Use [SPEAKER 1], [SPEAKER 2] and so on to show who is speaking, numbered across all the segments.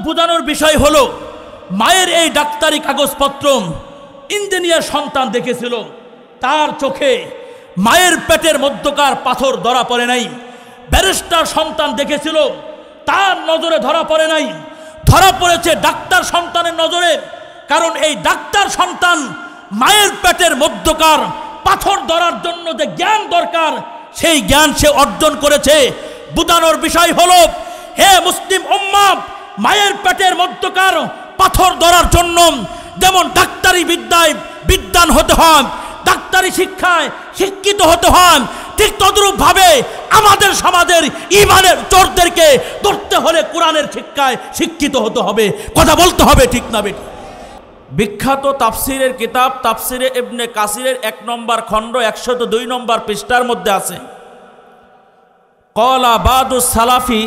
[SPEAKER 1] বোঝানোর বিষয় হলো, মায়ের এই ডাক্তারি কাগজপত্র ইঞ্জিনিয়ার সন্তান দেখেছিল, তার চোখে মায়ের পেটের মধ্যকার পাথর ধরা পড়ে নাই। ব্যারিস্টার সন্তান দেখেছিল, তার নজরে ধরা পড়ে নাই, ধরা পড়েছে ডাক্তার সন্তানের নজরে। কারণ এই ডাক্তার সন্তান মায়ের পেটের মধ্যকার পাথর ধরার জন্য যে জ্ঞান দরকার, সেই জ্ঞান সে অর্জন করেছে। বোঝানোর বিষয় হলো, হে মুসলিম উম্মাহ, মায়ের পেটের মধ্যকার পাথর ধরার জন্য যেমন ডাক্তারি বিদ্যায় বিদ্বান হতে হয়, ডাক্তারি শিক্ষায় শিক্ষিত হতে হয়, ঠিক তদ্রূপভাবে আমাদের সমাজের ঈমানের চোরদেরকে ধরতে হলে কোরআনের শিক্ষায় শিক্ষিত হতে হবে। কথা বলতে হবে, ঠিক না বেটি? বিখ্যাত তাফসিরের কিতাব তাফসিরে ইবনে কাসিরের 1 নম্বর খণ্ড 102 নম্বর পৃষ্ঠার মধ্যে আছে, ক্বালা বাদু সালাফি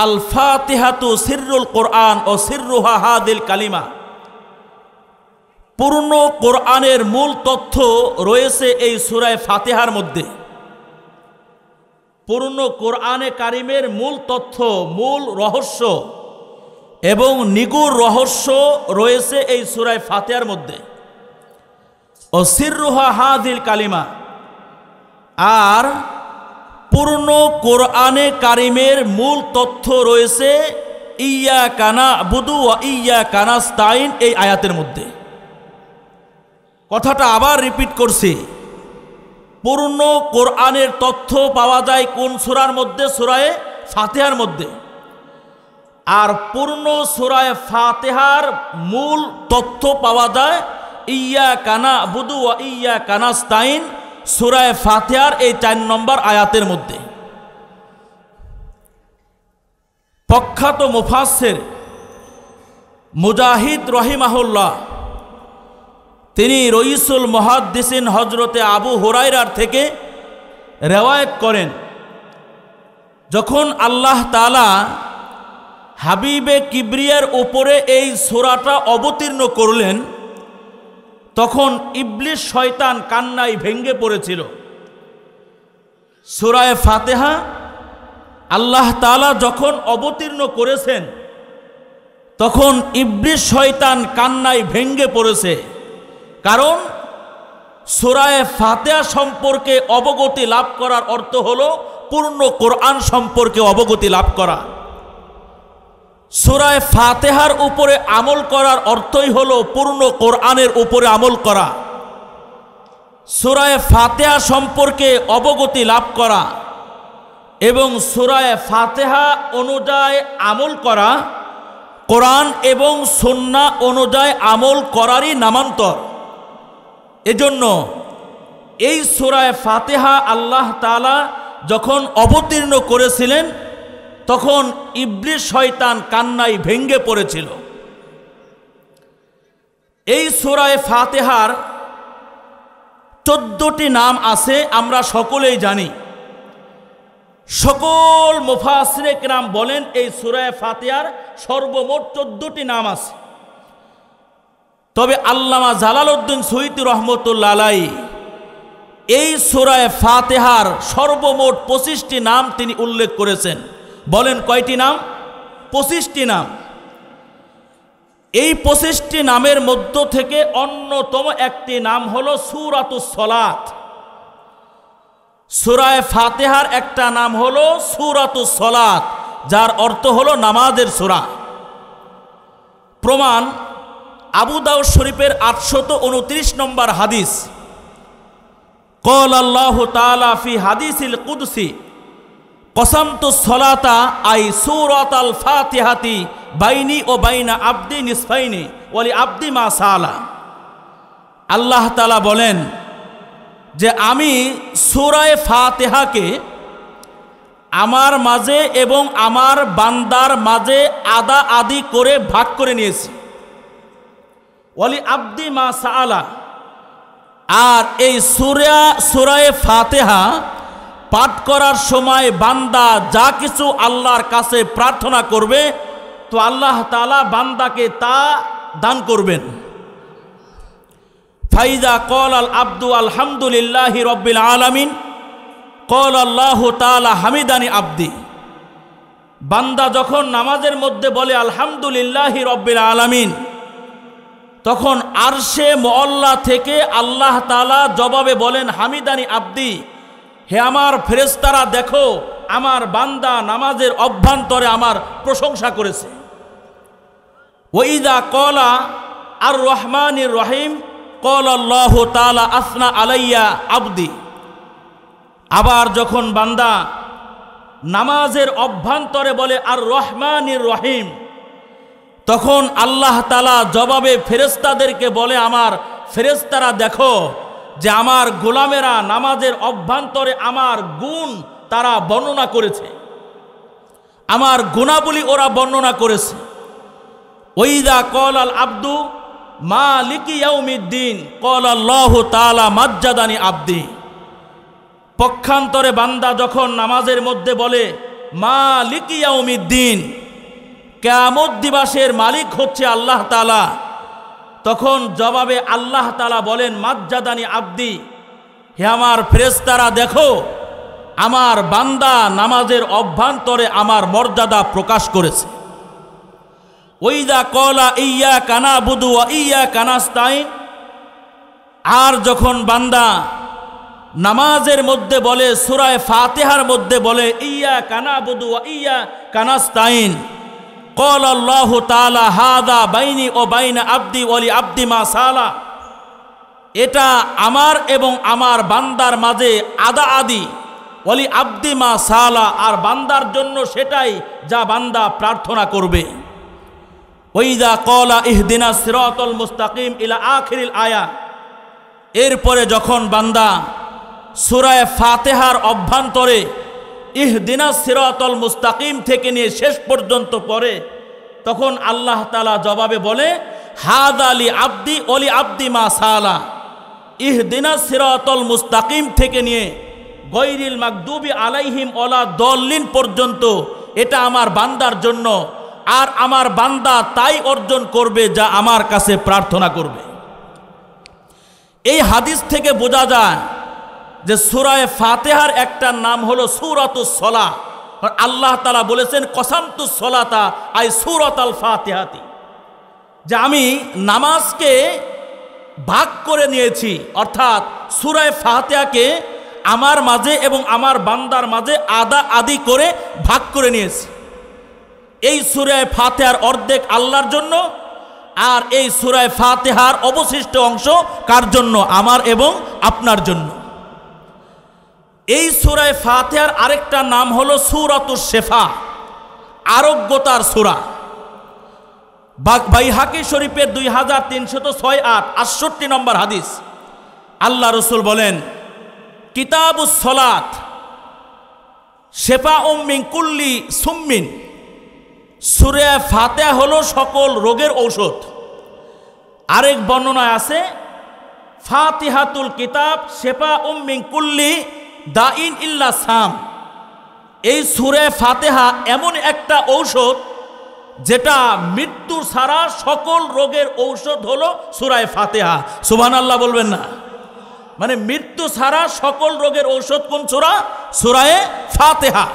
[SPEAKER 1] আল ফাতিহাতু সিররুল কোরআন ও সিররুহা হাদিল কালিমা। পূর্ণ কোরআনের মূল তথ্য রয়েছে এই সূরা ফাতিহার মধ্যে। পূর্ণ কোরআনে কারিমের মূল তথ্য, মূল রহস্য এবং নিগুড় রহস্য রয়েছে এই সূরা ফাতিহার মধ্যে। ও সিররুহা হাদিল কালিমা, আর পূর্ণ কোরআনে কারিমের মূল তথ্য রয়েছে ইয়্যাকা না'বুদু ওয়া ইয়্যাকা নাস্তাইন এই আয়াতের মধ্যে। কথাটা আবার রিপিট করছি, পূর্ণ কোরআনের তথ্য পাওয়া যায় কোন সূরার মধ্যে? সূরা ফাতিহার মধ্যে। আর পূর্ণ সূরা ফাতিহার মূল তথ্য পাওয়া যায় ইয়্যাকা না'বুদু ওয়া ইয়্যাকা নাস্তাইন সূরা ফাতিহার এই 4 নম্বর আয়াতের মধ্যে। প্রখ্যাত মুফাসসির মুজাহিদ রহিমাহুল্লাহ তিনি রইসুল মুহাদ্দিসিন হযরতে আবু হুরায়রার থেকে রিওয়ায়াত করেন, যখন আল্লাহ তাআলা হাবিবে কিবরিয়ার উপরে এই সূরাটা অবতীর্ণ করলেন, তখন ইবলিস শয়তান কান্নায় ভেঙে পড়েছিল। সূরা ফাতিহা আল্লাহ তাআলা যখন অবতীর্ণ করেছেন, তখন ইবলিস শয়তান কান্নায় ভেঙে পড়েছে। কারণ সূরা ফাতিহা সম্পর্কে অবগতি লাভ করার অর্থ হলো পূর্ণ কোরআন সম্পর্কে অবগতি লাভ করা। সূরা ফাতিহার উপরে আমল করার অর্থই হলো পূর্ণ কোরআনের উপরে আমল করা। সূরা ফাতিহা সম্পর্কে অবগতি লাভ করা এবং সূরা ফাতিহা অনুযায়ী আমল করা কোরআন এবং সুন্নাহ অনুযায়ী আমল করারই নামান্তর। এজন্য এই সূরা ফাতিহা আল্লাহ তাআলা যখন অবতীর্ণ করেছিলেন, তখন ইবলিস শয়তান কান্নায় ভেঙে পড়েছিল। এই সূরা ফাতিহার 14টি নাম আছে, আমরা সকলেই জানি। সকল মুফাসসিরে কিরাম বলেন এই সূরা ফাতিহার সর্বমোট 14টি নাম আছে। তবে আল্লামা জালালউদ্দিন সুয়ুতী রহমতুল্লাহ আলাইহি এই সূরা ফাতিহার সর্বমোট 25টি নাম তিনি উল্লেখ করেছেন। বলেন কয়টি নাম? 25টি নাম। এই 25টি নামের মধ্য থেকে অন্যতম একটি নাম হলো সূরাতুস সালাত। সূরা ফাতিহার একটা নাম হলো সূরাতুস সালাত, যার অর্থ হলো নামাজের সূরা। প্রমাণ আবু দাউদ শরীফের 829 নম্বর হাদিস, ক্বালা আল্লাহু তাআলা ফি হাদিসিল কুদসি কসামতুস সালাতা আই সূরাতাল ফাতিহাতি বাইনি ও বাইনা আবদি নিসফাইনি ওয়ালি আবদি মা সালা। আল্লাহ তাআলা বলেন যে আমি সূরা ফাতিহাকে আমার মাঝে এবং আমার বান্দার মাঝে আদা আদি করে ভাগ করে নিয়েছি। ওয়ালি আবদি মা সালা। আর এই সূরা ফাতিহা পাঠ করার সময় বান্দা যা কিছু আল্লাহর কাছে প্রার্থনা করবে, তো আল্লাহ তাআলা বান্দাকে তা দান করবেন। ফাইজা ক্বালাল আবদু আলহামদুলিল্লাহি রাব্বিল আলামিন ক্বালা আল্লাহু তাআলা হামিদানি আবদি। বান্দা যখন নামাজের মধ্যে বলে আলহামদুলিল্লাহি রব্বিল আলামিন, তখন আরশে মুআল্লা থেকে আল্লাহ তাআলা জবাবে বলেন হামিদানি আব্দি, হে আমার ফেরেশতারা দেখো আমার বান্দা নামাজের অভ্যন্তরে আমার প্রশংসা করেছে। ওয়াইদা ক্বালা আর রহমানির রহিম ক্বালা আল্লাহু তাআলা আসনা আলাইয়া আব্দি। আবার যখন বান্দা নামাজের অভ্যন্তরে বলে আর রহমানির রহিম, তখন আল্লাহ তাআলা জবাবে ফেরেশতাদেরকে বলে আমার ফেরেশতারা দেখো যে আমার গোলামেরা নামাজের অভ্যন্তরে আমার গুণ তারা বর্ণনা করেছে, আমার গুণাবলী ওরা বর্ণনা করেছে। ওয়াইদা ক্বালাল আব্দু মালিকি ইয়াউমিদ্দিন ক্বালা আল্লাহু তাআলা মাজ্জাদানি আব্দি। পক্ষান্তরে বান্দা যখন নামাজের মধ্যে বলে মালিকি ইয়াউমিদ্দিন, কিয়ামত দিবসের মালিক হচ্ছে আল্লাহ তাআলা, তখন জবাবে আল্লাহ তাআলা বলেন মাজ্জাদানি আব্দি, হে আমার ফেরেশতারা দেখো আমার বান্দা নামাজের অভ্যন্তরে আমার মর্যাদা প্রকাশ করেছে। ওয়াইদা ক্বালা ইয়্যাকা না'বুদু ওয়া ইয়্যাকা নাস্তাইন, আর যখন বান্দা নামাজের মধ্যে বলে সূরা ফাতিহার মধ্যে বলে ইয়্যাকা না'বুদু ওয়া ইয়্যাকা নাস্তাইন ক্বালা আল্লাহু তাআলা হাযা বাইনি ওয়া বাইনা আবদি ওয়া লি আবদি মা সালা, এটা আমার এবং আমার বান্দার মাঝে আদা আদি, ওয়া লি আবদি মা সালা, আর বান্দার জন্য সেটাই যা বান্দা প্রার্থনা করবে। ওয়াইদা ক্বালা ইহদিনাস সিরাতাল মুস্তাকিম ইলা আখিরিল আয়া, এরপরে যখন বান্দা সূরা ফাতিহার অভ্যন্তরে ইহদিনাস সিরাতাল মুস্তাকিম থেকে নিয়ে শেষ পর্যন্ত পড়ে, তখন আল্লাহ তাআলা জবাবে বলে হাযা লি আবদি ওয়া লি আবদি মা সালা। ইহদিনাস সিরাতাল মুস্তাকিম থেকে নিয়ে গায়রিল মাগদুবি আলাইহিম ওয়ালা দল্লিন পর্যন্ত এটা আমার বান্দার জন্য, আর আমার বান্দা তাই অর্জন করবে যা আমার কাছে প্রার্থনা করবে। এই হাদিস থেকে বোঝা যায় যে সূরা ফাতিহার একটা নাম হলো সূরাতুস সলাহ। আল্লাহ তাআলা বলেছেন কসামতুস সলাতা আই সূরাতাল ফাতিহাতি, যে আমি নামাজকে ভাগ করে নিয়েছি, অর্থাৎ সূরা ফাতিহাকে আমার মাঝে এবং আমার বান্দার মাঝে আদা আদি করে ভাগ করে নিয়েছি। এই সূরা ফাতিহার অর্ধেক আল্লাহর জন্য, আর এই সূরা ফাতিহার অবশিষ্ট অংশ কার জন্য? আমার এবং আপনার জন্য। এই সূরা ফাতিহার আরেকটা নাম হলো সূরাতুশ শিফা, আরোগ্যতার সূরা। বাইহাকি শরীফের 2306 68 নম্বর হাদিস, আল্লাহ রাসূল বলেন কিতাবুস সালাত শিফাউম মিন কুল্লি সুম্মিন, সূরা ফাতিহা হলো সকল রোগের ঔষধ। আরেক বর্ণনায় আছে ফাতিহাতুল কিতাব শিফাউম মিন কুল্লি দাইন ইল্লা সাম। এই সূরা ফাতিহা এমন একটা ঔষধ যেটা মৃত্যু ছাড়া সকল রোগের ঔষধ হলো সূরা ফাতিহা। সুবহানাল্লাহ বলবেন না? মানে মৃত্যু ছাড়া সকল রোগের ঔষধ কোন সূরা? সূরা ফাতিহা।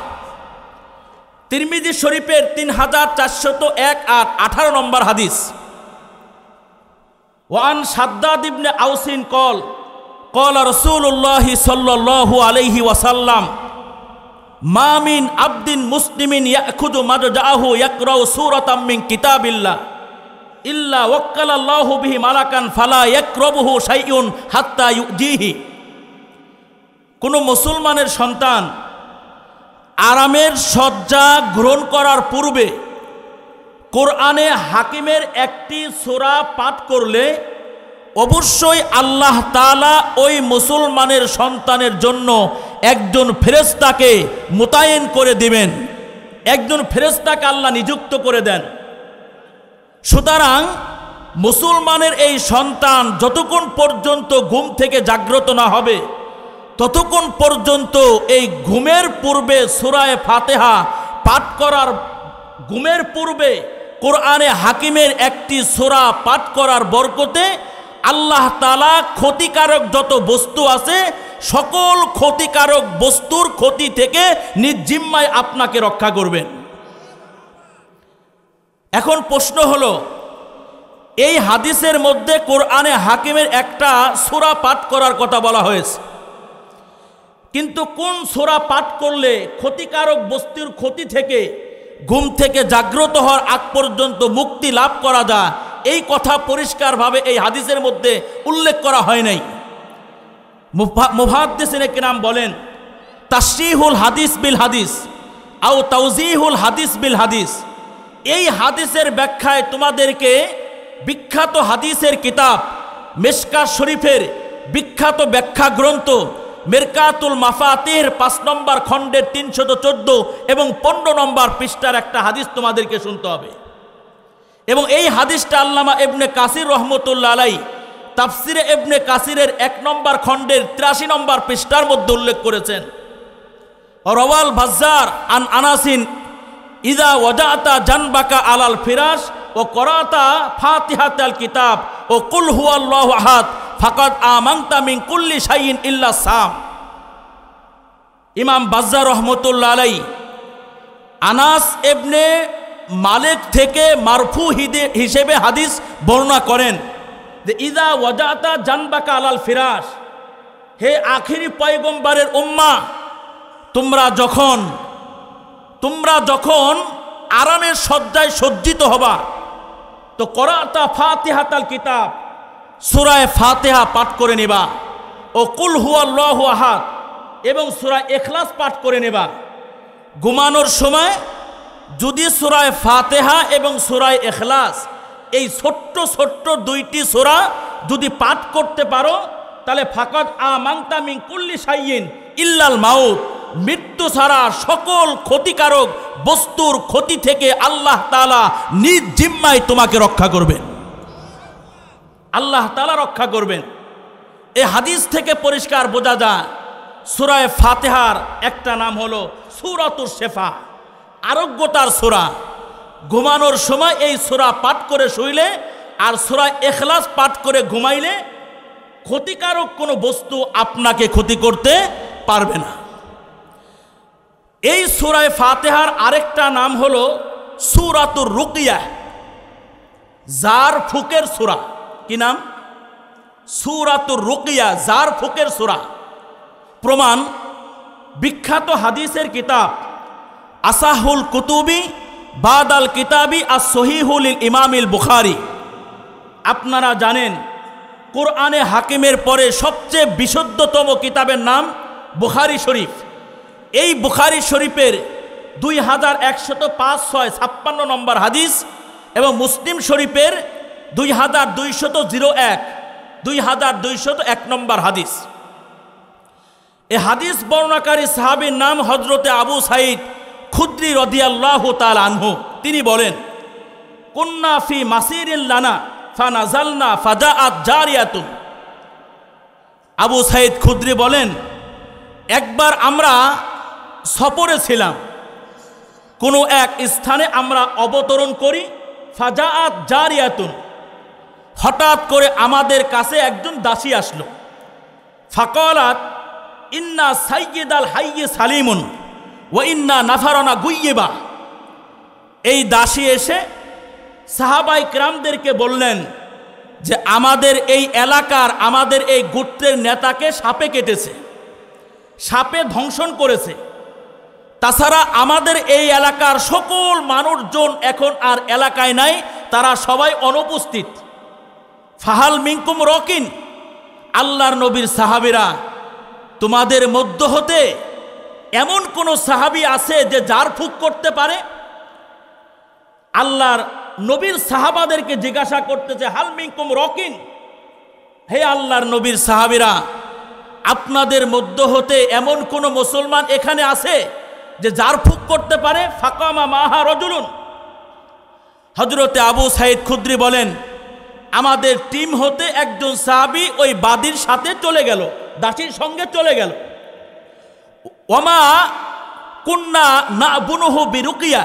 [SPEAKER 1] তিরমিজি শরীফের 3401 আর 18 নম্বর হাদিস, ওয়ান শাদ্দাদ ইবনে আউসিন ক্বালা রাসূলুল্লাহ সাল্লাল্লাহু আলাইহি ওয়াসাল্লাম মা মিন আবদিন মুসলিমিন ইয়াখুযু মাদজাহু ইয়াকরাউ সূরাতাম মিন কিতাবিল্লাহ ইল্লা ওয়াক্কালাল্লাহু বিহি মালাকান ফালা ইয়াকরাবুহু শাইউন হাত্তা ইউজিহি। কোন মুসলমানের সন্তান আরামের শয্যা গ্রহণ করার পূর্বে কোরআনে হাকিমের একটি সূরা পাঠ করলে অবশ্যই আল্লাহ তাআলা ওই মুসলমানের সন্তানের জন্য একজন ফেরেশতাকে মোতায়েন করে দিবেন, একজন ফেরেশতাকে আল্লাহ নিযুক্ত করে দেন। সুতরাং মুসলমানের এই সন্তান যতক্ষণ পর্যন্ত ঘুম থেকে জাগ্রত না হবে ততক্ষণ পর্যন্ত এই ঘুমের পূর্বে সূরা ফাতিহা পাঠ করার, ঘুমের পূর্বে কোরআনে হাকিমের একটি সূরা পাঠ করার বরকতে আল্লাহ তাআলা ক্ষতিকারক যত বস্তু আছে সকল ক্ষতিকারক বস্তুর ক্ষতি থেকে নিজ জিম্মায় আপনাকে রক্ষা করবেন। এখন প্রশ্ন হলো, এই হাদিসের মধ্যে কোরআনে হাকিমের একটা সূরা পাঠ করার কথা বলা হয়েছে, কিন্তু কোন সূরা পাঠ করলে ক্ষতিকারক বস্তুর ক্ষতি থেকে, ঘুম থেকে জাগ্রত হওয়ার আগ পর্যন্ত মুক্তি লাভ করা যায়, এই কথা পরিষ্কারভাবে এই হাদিসের মধ্যে উল্লেখ করা হয় নাই। মুফাদ্দিসিনে কিরাম বলেন, তাশরিহুল হাদিস বিল হাদিস আও তাওজিহুল হাদিস বিল হাদিস। এই হাদিসের ব্যাখ্যায় তোমাদেরকে বিখ্যাত হাদিসের কিতাব মিশকাত শরীফের বিখ্যাত ব্যাখ্যা গ্রন্থ মিরকাতুল মাফাতির 5 নম্বর খণ্ডের 314 এবং 15 নম্বর পৃষ্ঠার একটা হাদিস তোমাদেরকে শুনতে হবে। এবং এই হাদিসটা আল্লামা ইবনে কাসির রহমতুল্লাহ আলাইহি তাফসিরে ইবনে কাসিরের 1 নম্বর খণ্ডের 83 নম্বর পৃষ্ঠার মধ্যে উল্লেখ করেছেন। রাওয়াল বাজ্জার আন আনাসিন ইযা ওয়াজাতা জানবাকা আলাল ফিরাশ ও করাতা ফাতিহাতাল কিতাব ও কুল হুয়াল্লাহু আহাদ ফাকাদ আমানতা মিন কুল্লি শাইইন ইল্লা সাম। ইমাম বাজ্জার রহমতুল্লাহ আলাইহি আনাস ইবনে মালিক থেকে মারফু হিসেবে হাদিস বর্ণনা করেন যে ইযা ওয়াজাতা জানবাকা আলাল ফিরাশ, হে আখিরি পয়গম্বরের উম্মাহ, তোমরা যখন আরামের শয্যায় সজ্জিত হবা, তো করাতা ফাতিহাতাল কিতাব, সূরা ফাতিহা পাঠ করে নেবা, ও কুল হুয়াল্লাহু আহাদ এবং সূরা ইখলাস পাঠ করে নেবা। ঘুমানোর সময় যদি সূরা ফাতিহা এবং সূরা ইখলাস এই ছোট্ট ছোট্ট 2টি সূরা যদি পাঠ করতে পারো, তাহলে ফাকাদ আমানতা মিন কুল্লি শাইইন ইল্লাল মাউত, মৃত্যু ছাড়া সকল ক্ষতিকারক বস্তুর ক্ষতি থেকে আল্লাহ তাআলা নিজ জিম্মায় তোমাকে রক্ষা করবেন। আল্লাহ তাআলা রক্ষা করবেন। এই হাদিস থেকে পরিষ্কার বোঝা যায় সূরা ফাতিহার একটা নাম হলো সূরাতুশ শিফা, আরোগ্যতার সূরা। ঘুমানোর সময় এই সূরা পাঠ করে শুইলে আর সূরা ইখলাস পাঠ করে ঘুমাইলে ক্ষতিকারক কোনো বস্তু আপনাকে ক্ষতি করতে পারবে না। এই সূরা ফাতিহার আরেকটা নাম হলো সূরাতুর রুকিয়া, জার ফুকের সূরা। কি নাম? সূরাতুর রুকিয়া, জার ফুকের সূরা। প্রমাণ বিখ্যাত হাদিসের কিতাব আসাহুল কুতুবি বাদাল কিতাবি আস-সহিহুল ইমামিল বুখারী। আপনারা জানেন কোরআনে হাকিমের পরে সবচেয়ে বিশুদ্ধতম কিতাবের নাম বুখারী শরীফ। এই বুখারী শরীফের 2105-656 নম্বর হাদিস এবং মুসলিম শরীফের 2201 নম্বর হাদিস। এই হাদিস বর্ণনাকারী সাহাবীর নাম হযরতে আবু সাঈদ খুদরি রাদিয়াল্লাহু তাআলা আনহু। তিনি বলেন, কুন্না ফি মাসিরিন লানা ফানাজালনা ফাজাআত জারিয়াতুন। আবু সাঈদ খুদরি বলেন, একবার আমরা সফরে ছিলাম, কোনো এক স্থানে আমরা অবতরণ করি, ফাজাআত জারিয়াতুন, হঠাৎ করে আমাদের কাছে একজন দাসী আসলো। ফাকালাত ইন্না সাইয়্যিদাল হাইয়্যি সালিমুন ওয়া ইন্না নাফারানা গুয়্যিবা। এই দাসী এসে সাহাবায়ে কিরামদেরকে বললেন যে আমাদের এই এলাকার, আমাদের এই গোত্রের নেতাকে সাপে কেটেছে, সাপে ধ্বংসন করেছে। তাছাড়া আমাদের এই এলাকার সকল মানুষজন এখন আর এলাকায় নাই, তারা সবাই অনুপস্থিত। ফাহাল মিনকুম রকিন, আল্লাহর নবীর সাহাবীরা, তোমাদের মধ্য হতে এমন কোন সাহাবী আছে যে ঝাড়ফুঁক করতে পারে? আল্লাহর নবীর সাহাবাদেরকে জিজ্ঞাসা করতেছে, হাল মিনকুম রকিন, হে আল্লাহর নবীর সাহাবীরা, আপনাদের মধ্য হতে এমন কোন মুসলমান এখানে আছে যে ঝাড়ফুঁক করতে পারে? ফাকামা মাহা রাজুলুন। হযরতে আবু সাঈদ খুদরি বলেন, আমাদের টিম হতে একজন সাহাবী ওই বাদীর সাথে চলে গেল, দাসীর সঙ্গে চলে গেল। ওমা কুন্না নাবুনুহু বিরুকিয়া,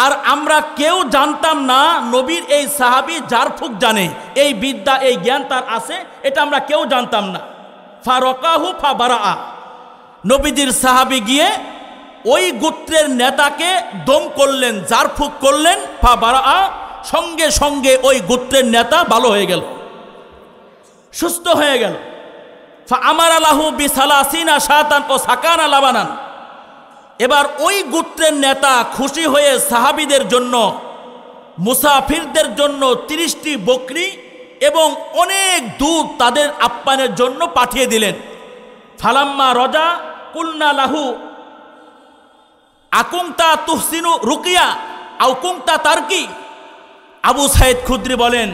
[SPEAKER 1] আর আমরা কেউ জানতাম না নবীর এই সাহাবী ঝাড়ফুঁক জানে, এই বিদ্যা, এই জ্ঞান তার আছে, এটা আমরা কেউ জানতাম না। ফারাকাহু ফাবারাআ, নবীজির সাহাবী গিয়ে ওই গোত্রের নেতাকে দম করলেন, জারফুক করলেন, সঙ্গে সঙ্গে ওই গোত্রের নেতা ভালো হয়ে গেল, সুস্থ হয়ে গেল। আমার আলাহু বিসালাসিনা শাতান ও সাকানা লাবানান। এবার ওই গোত্রের নেতা খুশি হয়ে সাহাবীদের জন্য, মুসাফিরদের জন্য 30টি বকরি এবং অনেক দুধ তাদের আপ্যায়নের জন্য পাঠিয়ে দিলেন। ফালাম্মা রজা কুলনা লাহু আকুমতা তুহসিনু রুকিয়া আউকুমতা তারকি। আবু সাইদ খুদরি বলেন,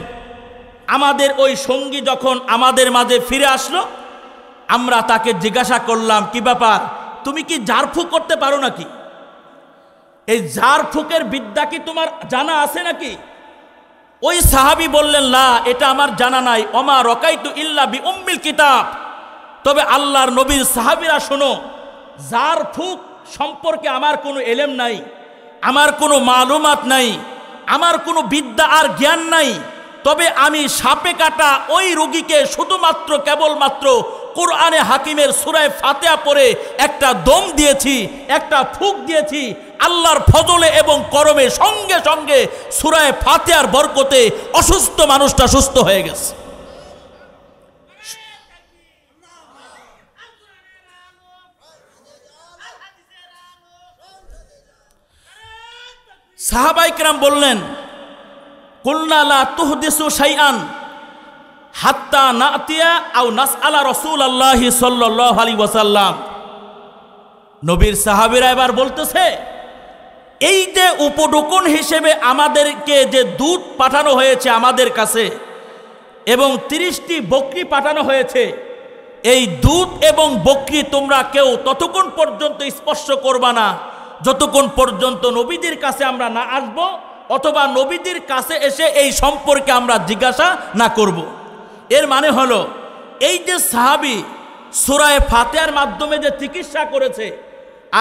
[SPEAKER 1] আমাদের ওই সঙ্গী যখন আমাদের মাঝে ফিরে আসলো, আমরা তাকে জিজ্ঞাসা করলাম, কি ব্যাপার, তুমি কি ঝাড়ফুঁক করতে পারো নাকি? এই ঝাড়ফুঁকের বিদ্যা কি তোমার জানা আছে নাকি? ওই সাহাবী বললেন, লা, এটা আমার জানা নাই। ওমা রকাইতু ইল্লা বি উম্মিল কিতাব। তবে আল্লাহর নবীর সাহাবীরা শোনো, ঝাড়ফুঁক সম্পর্কে আমার কোনো এলেম নাই, আমার কোনো মালুমাত নাই, আমার কোনো বিদ্যা আর জ্ঞান নাই। তবে আমি সাপে কাটা ওই রোগীকে শুধুমাত্র কেবলমাত্র কোরআনে হাকিমের সূরা ফাতিহা পড়ে একটা দম দিয়েছি, একটা ফুঁক দিয়েছি। আল্লাহর ফজলে এবং করমে সঙ্গে সঙ্গে সূরা ফাতিহার বরকতে অসুস্থ মানুষটা সুস্থ হয়ে গেছে। সাহাবায়ে কেরাম বললেন, কুলনা লা তুহদিসু শাইআন হাত্তা নাতিয়া আও নাসআলা রাসূলুল্লাহি সাল্লাল্লাহু আলাইহি ওয়াসাল্লাম। নবীর সাহাবীরা এবার বলতেছে, এই যে উপঢৌকন হিসেবে আমাদেরকে যে দুধ পাঠানো হয়েছে আমাদের কাছে এবং 30টি বকরি পাঠানো হয়েছে, এই দুধ এবং বকরি তোমরা কেউ ততক্ষণ পর্যন্ত স্পর্শ করবা না যতক্ষণ পর্যন্ত নবীদের কাছে আমরা না আসব, অথবা নবীদের কাছে এসে এই সম্পর্কে আমরা জিজ্ঞাসা না করব। এর মানে হলো, এই যে সাহাবী সূরা ফাতিহার মাধ্যমে যে চিকিৎসা করেছে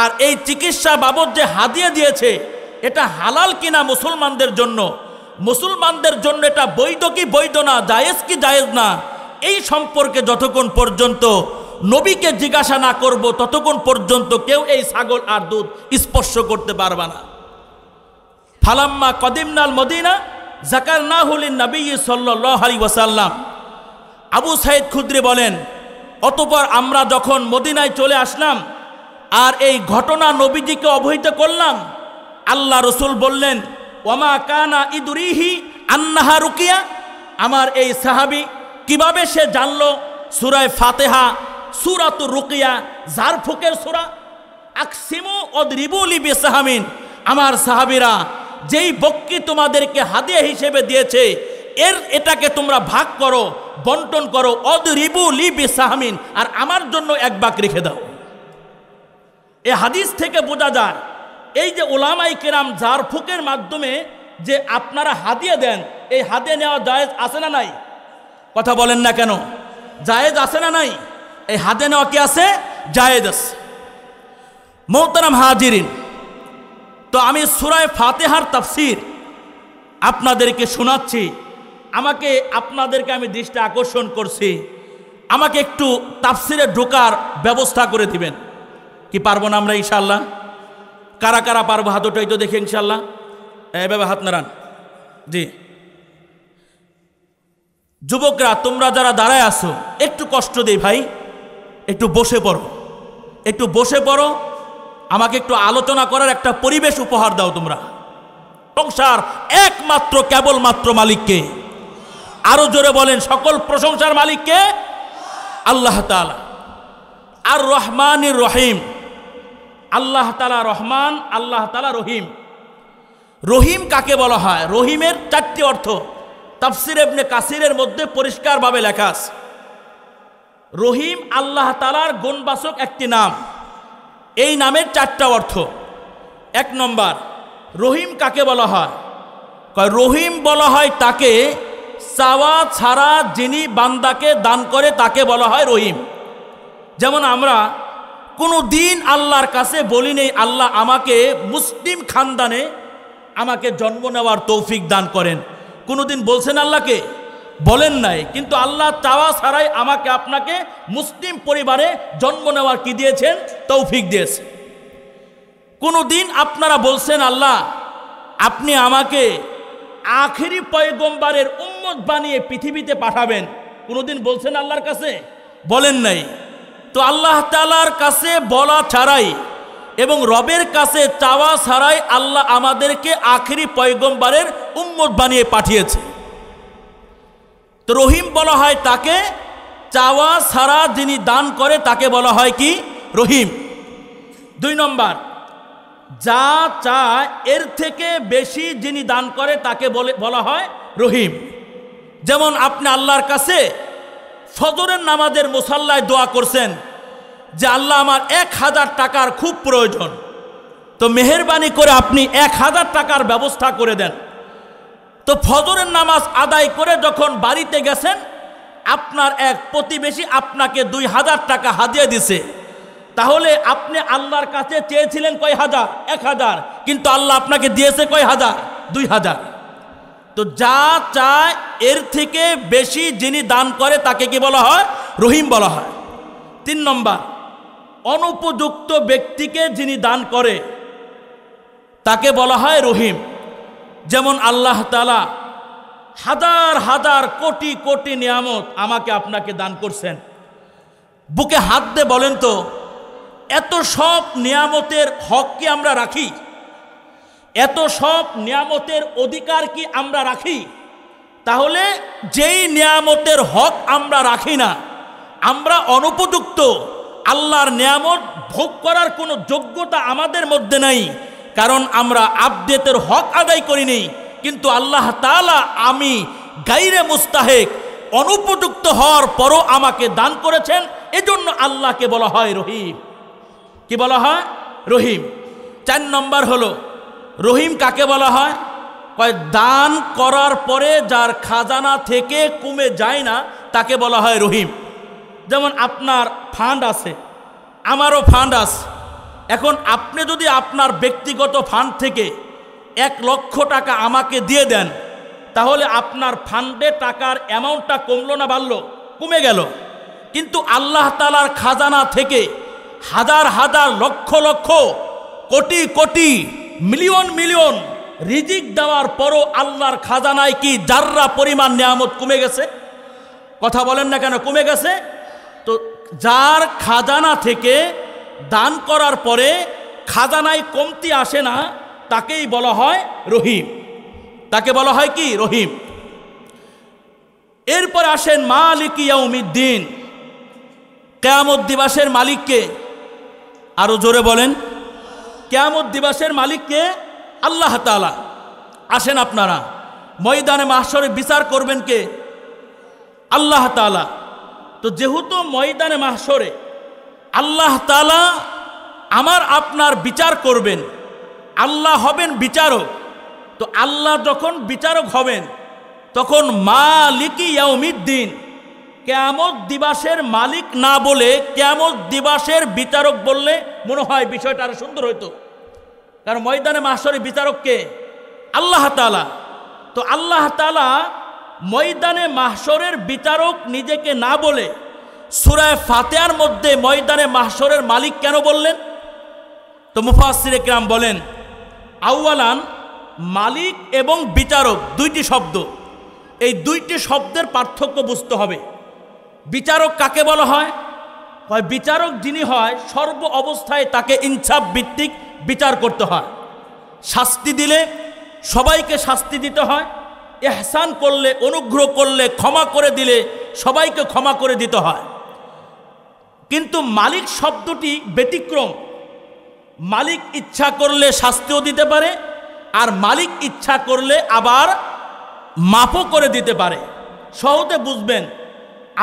[SPEAKER 1] আর এই চিকিৎসা বাবদ যে হাদিয়া দিয়েছে, এটা হালাল কিনা মুসলমানদের জন্য, মুসলমানদের জন্য এটা বৈধ কি বৈধ না, জায়েজ কি জায়েজ না, এই সম্পর্কে যতক্ষণ পর্যন্ত নবীকে জিজ্ঞাসা না করব ততক্ষণ পর্যন্ত কেউ এই ছাগল আর দুধ স্পর্শ করতে পারবে না। ফালাম্মা কদিমনাল মদিনা যাকারনাহু লিন-নবী সাল্লাল্লাহু আলাইহি ওয়াসাল্লাম। আবু সাইদ খুদরি বলেন, অতঃপর আমরা যখন মদিনায় চলে আসলাম আর এই ঘটনা নবীজিকে অবহিত করলাম, আল্লাহ রসুল বললেন, ওয়ামা কানা ইদরিহি আন্নাহা রুকিয়া। আমার এই সাহাবী কিভাবে সে জানলো সূরা ফাতিহা সূরাতুর রুকিয়া ঝাড়ফুঁকের সূরা? আকসিমু ওয়াদরিবু লি বিসাহামিন। আমার সাহাবীরা যেই বকরি তোমাদেরকে হাদিয়া হিসেবে দিয়েছে, এটাকে তোমরা ভাগ করো, বন্টন করো, ওয়াদরিবু লি বিসাহামিন, আর আমার জন্য এক ভাগ রেখে দাও। এই হাদিস থেকে বোঝা যায়, এই যে উলামায়ে কেরাম ঝাড়ফুঁকের মাধ্যমে যে আপনারা হাদিয়া দেন, এই হাদিয়া নেওয়া জায়েজ আছে না নাই? কথা বলেন না কেন? জায়েজ আছে না নাই? এই হাদিয়া নেওয়া কি আছে? জায়েজ আছে। মোহতারাম হাজিরিন, তো আমি সূরা ফাতিহার তাফসীর আপনাদেরকে শোনাচ্ছি। আপনাদেরকে আমি দৃষ্টি আকর্ষণ করছি, আমাকে একটু তাফসীরে ঢোকার ব্যবস্থা করে দিবেন। কি পারবো না আমরা ইনশাআল্লাহ? কারা কারা পারবো হাত ওঠাই তো দেখি ইনশাআল্লাহ। এভাবে হাত নাড়ান। জি, যুবকরা তোমরা যারা দাঁড়ায় আছো, একটু কষ্ট দেই ভাই, একটু বসে পড়ো, একটু বসে পড়ো। আমাকে একটু আলোচনা করার একটা পরিবেশ উপহার দাও তোমরা। সংসার একমাত্র কেবলমাত্র মালিককে। আরো জোরে বলেন, সকল প্রশংসার মালিককে? আল্লাহ তাআলা। আর রহমানির রহিম। আল্লাহ তাআলা রহমান, আল্লাহ তাআলা রহিম। রহিম কাকে বলা হয়? রহিমের 4টি অর্থ তাফসীর ইবনে কাসিরের মধ্যে পরিষ্কারভাবে লেখা আছে। রহিম আল্লাহ তাআলার গুণবাচক একটি নাম। এই নামের 4টা অর্থ। 1 নম্বর, রহিম কাকে বলা হয়? রহিম বলা হয় তাকে, চাওয়া ছাড়া যিনি বান্দাকে দান করে তাকে বলা হয় রহিম। যেমন আমরা কোনো দিন আল্লাহর কাছে বলি নেই, আল্লাহ আমাকে মুসলিম খানদানে আমাকে জন্ম নেওয়ার তৌফিক দান করেন। কোনোদিন বলছেন আল্লাহকে? বলেন নাই। কিন্তু আল্লাহ চাওয়া ছাড়াই আমাকে আপনাকে মুসলিম পরিবারে জন্ম নেওয়ার কি দিয়েছেন? তৌফিক দিয়েছে। কোনো দিন আপনারা বলছেন আল্লাহ আপনি আমাকে আখেরি পয়গম্বরের উম্মত বানিয়ে পৃথিবীতে পাঠাবেন, কোনোদিন বলছেন আল্লাহর কাছে? বলেন নাই। তো আল্লাহ তাআলার কাছে বলা ছাড়াই এবং রবের কাছে চাওয়া ছাড়াই আল্লাহ আমাদেরকে আখেরি পয়গম্বরের উম্মত বানিয়ে পাঠিয়েছে। তো রহিম বলা হয় তাকে, চাওয়া ছাড়া যিনি দান করে তাকে বলা হয় কি? রহিম। 2 নম্বর, যা চায় এর থেকে বেশি যিনি দান করে তাকে বলা হয় রহিম। যেমন আপনি আল্লাহর কাছে ফজরের নামাজের মুসাল্লায় দোয়া করছেন যে আল্লাহ আমার 1000 টাকার খুব প্রয়োজন, তো মেহেরবানি করে আপনি 1000 টাকার ব্যবস্থা করে দেন। তো ফজরের নামাজ আদায় করে যখন বাড়িতে গেছেন, আপনার এক প্রতিবেশী আপনাকে 2000 টাকা হাদিয়া দিছে, তাহলে আপনি আল্লাহর কাছে চেয়েছিলেন কয় হাজার? 1000, কিন্তু আল্লাহ আপনাকে দিয়েছে কয় হাজার? 2000। তো যা চায় এর থেকে বেশি যিনি দান করে তাকে কি বলা হয়? রহিম বলা হয়। 3 নম্বর, অনুপযুক্ত ব্যক্তিকে যিনি দান করে তাকে বলা হয় রহিম। যেমন আল্লাহ তাআলা হাজার হাজার কোটি কোটি নিয়ামত আমাকে আপনাকে দান করছেন। বুকে হাত দিয়ে বলেন তো, এত সব নিয়ামতের হক কি আমরা রাখি? এত সব নিয়ামতের অধিকার কি আমরা রাখি? তাহলে যেই নিয়ামতের হক আমরা রাখি না, আমরা অনুপযুক্ত, আল্লাহর নিয়ামত ভোগ করার কোনো যোগ্যতা আমাদের মধ্যে নাই, কারণ আমরা আবদেতের হক আদায় করিনি। কিন্তু আল্লাহ তাআলা আমি গায়রে মুস্তাহিক, অনুপযুক্ত হওয়ার পরও আমাকে দান করেছেন, এজন্য আল্লাহকে বলা হয় রহিম। কি বলা হয়? রহিম। 4 নম্বর হলো রহিম কাকে বলা হয়? দান করার পরে যার খাজানা থেকে কমে যায় না তাকে বলা হয় রহিম। যেমন আপনার ফান্ড আছে, আমারও ফান্ড আছে। এখন আপনি যদি আপনার ব্যক্তিগত ফান্ড থেকে 1 লক্ষ টাকা আমাকে দিয়ে দেন, তাহলে আপনার ফান্ডে টাকার অ্যামাউন্টটা কমলো না বাড়লো? কমে গেল। কিন্তু আল্লাহ তাআলার খাজানা থেকে হাজার হাজার লক্ষ লক্ষ কোটি কোটি মিলিয়ন মিলিয়ন রিজিক দেওয়ার পরও আল্লাহর খাজানায় কি জাররা পরিমাণ নিয়ামত কমে গেছে? কথা বলেন না কেন? কমে গেছে। তো যার খাজানা থেকে দান করার পরে খাজানায় কমতি আসে না, তাকেই বলা হয় রহিম। তাকে বলা হয় কি? রহিম। এরপর আসেন মালিক ইয়াউমিদ্দিন, কিয়ামত দিবসের মালিককে। আরো জোরে বলেন, কিয়ামত দিবসের মালিককে? আল্লাহ তাআলা। আসেন আপনারা, ময়দানে মাহশরে বিচার করবেন কে? আল্লাহ তাআলা। তো যেহেতু ময়দানে মাহশরে আল্লাহ তাআলা আমার আপনার বিচার করবেন, আল্লাহ হবেন বিচারক। তো আল্লাহ যখন বিচারক হবেন তখন মালিক ইয়াউমিদ্দিন, কিয়ামত দিবসের মালিক না বলে কিয়ামত দিবসের বিচারক বললে মনে হয় বিষয়টা আরো সুন্দর হইতো। কারণ ময়দানে মাহশরে বিচারক কে? আল্লাহ তাআলা। তো আল্লাহ তাআলা ময়দানে মাহশরের বিচারক নিজেকে না বলে সূরা ফাতিহার মধ্যে ময়দানে মাহশরের মালিক কেন বললেন? তো মুফাসসিরে কিরাম বলেন, আউয়ালান মালিক এবং বিচারক 2টি শব্দ, এই 2টি শব্দের পার্থক্য বুঝতে হবে। বিচারক কাকে বলা হয়? বিচারক যিনি হয় সর্ব অবস্থায় তাকে ইনসাফ ভিত্তিক বিচার করতে হয়। শাস্তি দিলে সবাইকে শাস্তি দিতে হয়, ইহসান করলে, অনুগ্রহ করলে, ক্ষমা করে দিলে সবাইকে ক্ষমা করে দিতে হয়। কিন্তু মালিক শব্দটি ব্যতিক্রম। মালিক ইচ্ছা করলে শাস্তিও দিতে পারে, আর মালিক ইচ্ছা করলে আবার মাফও করে দিতে পারে। সহজে বুঝবেন,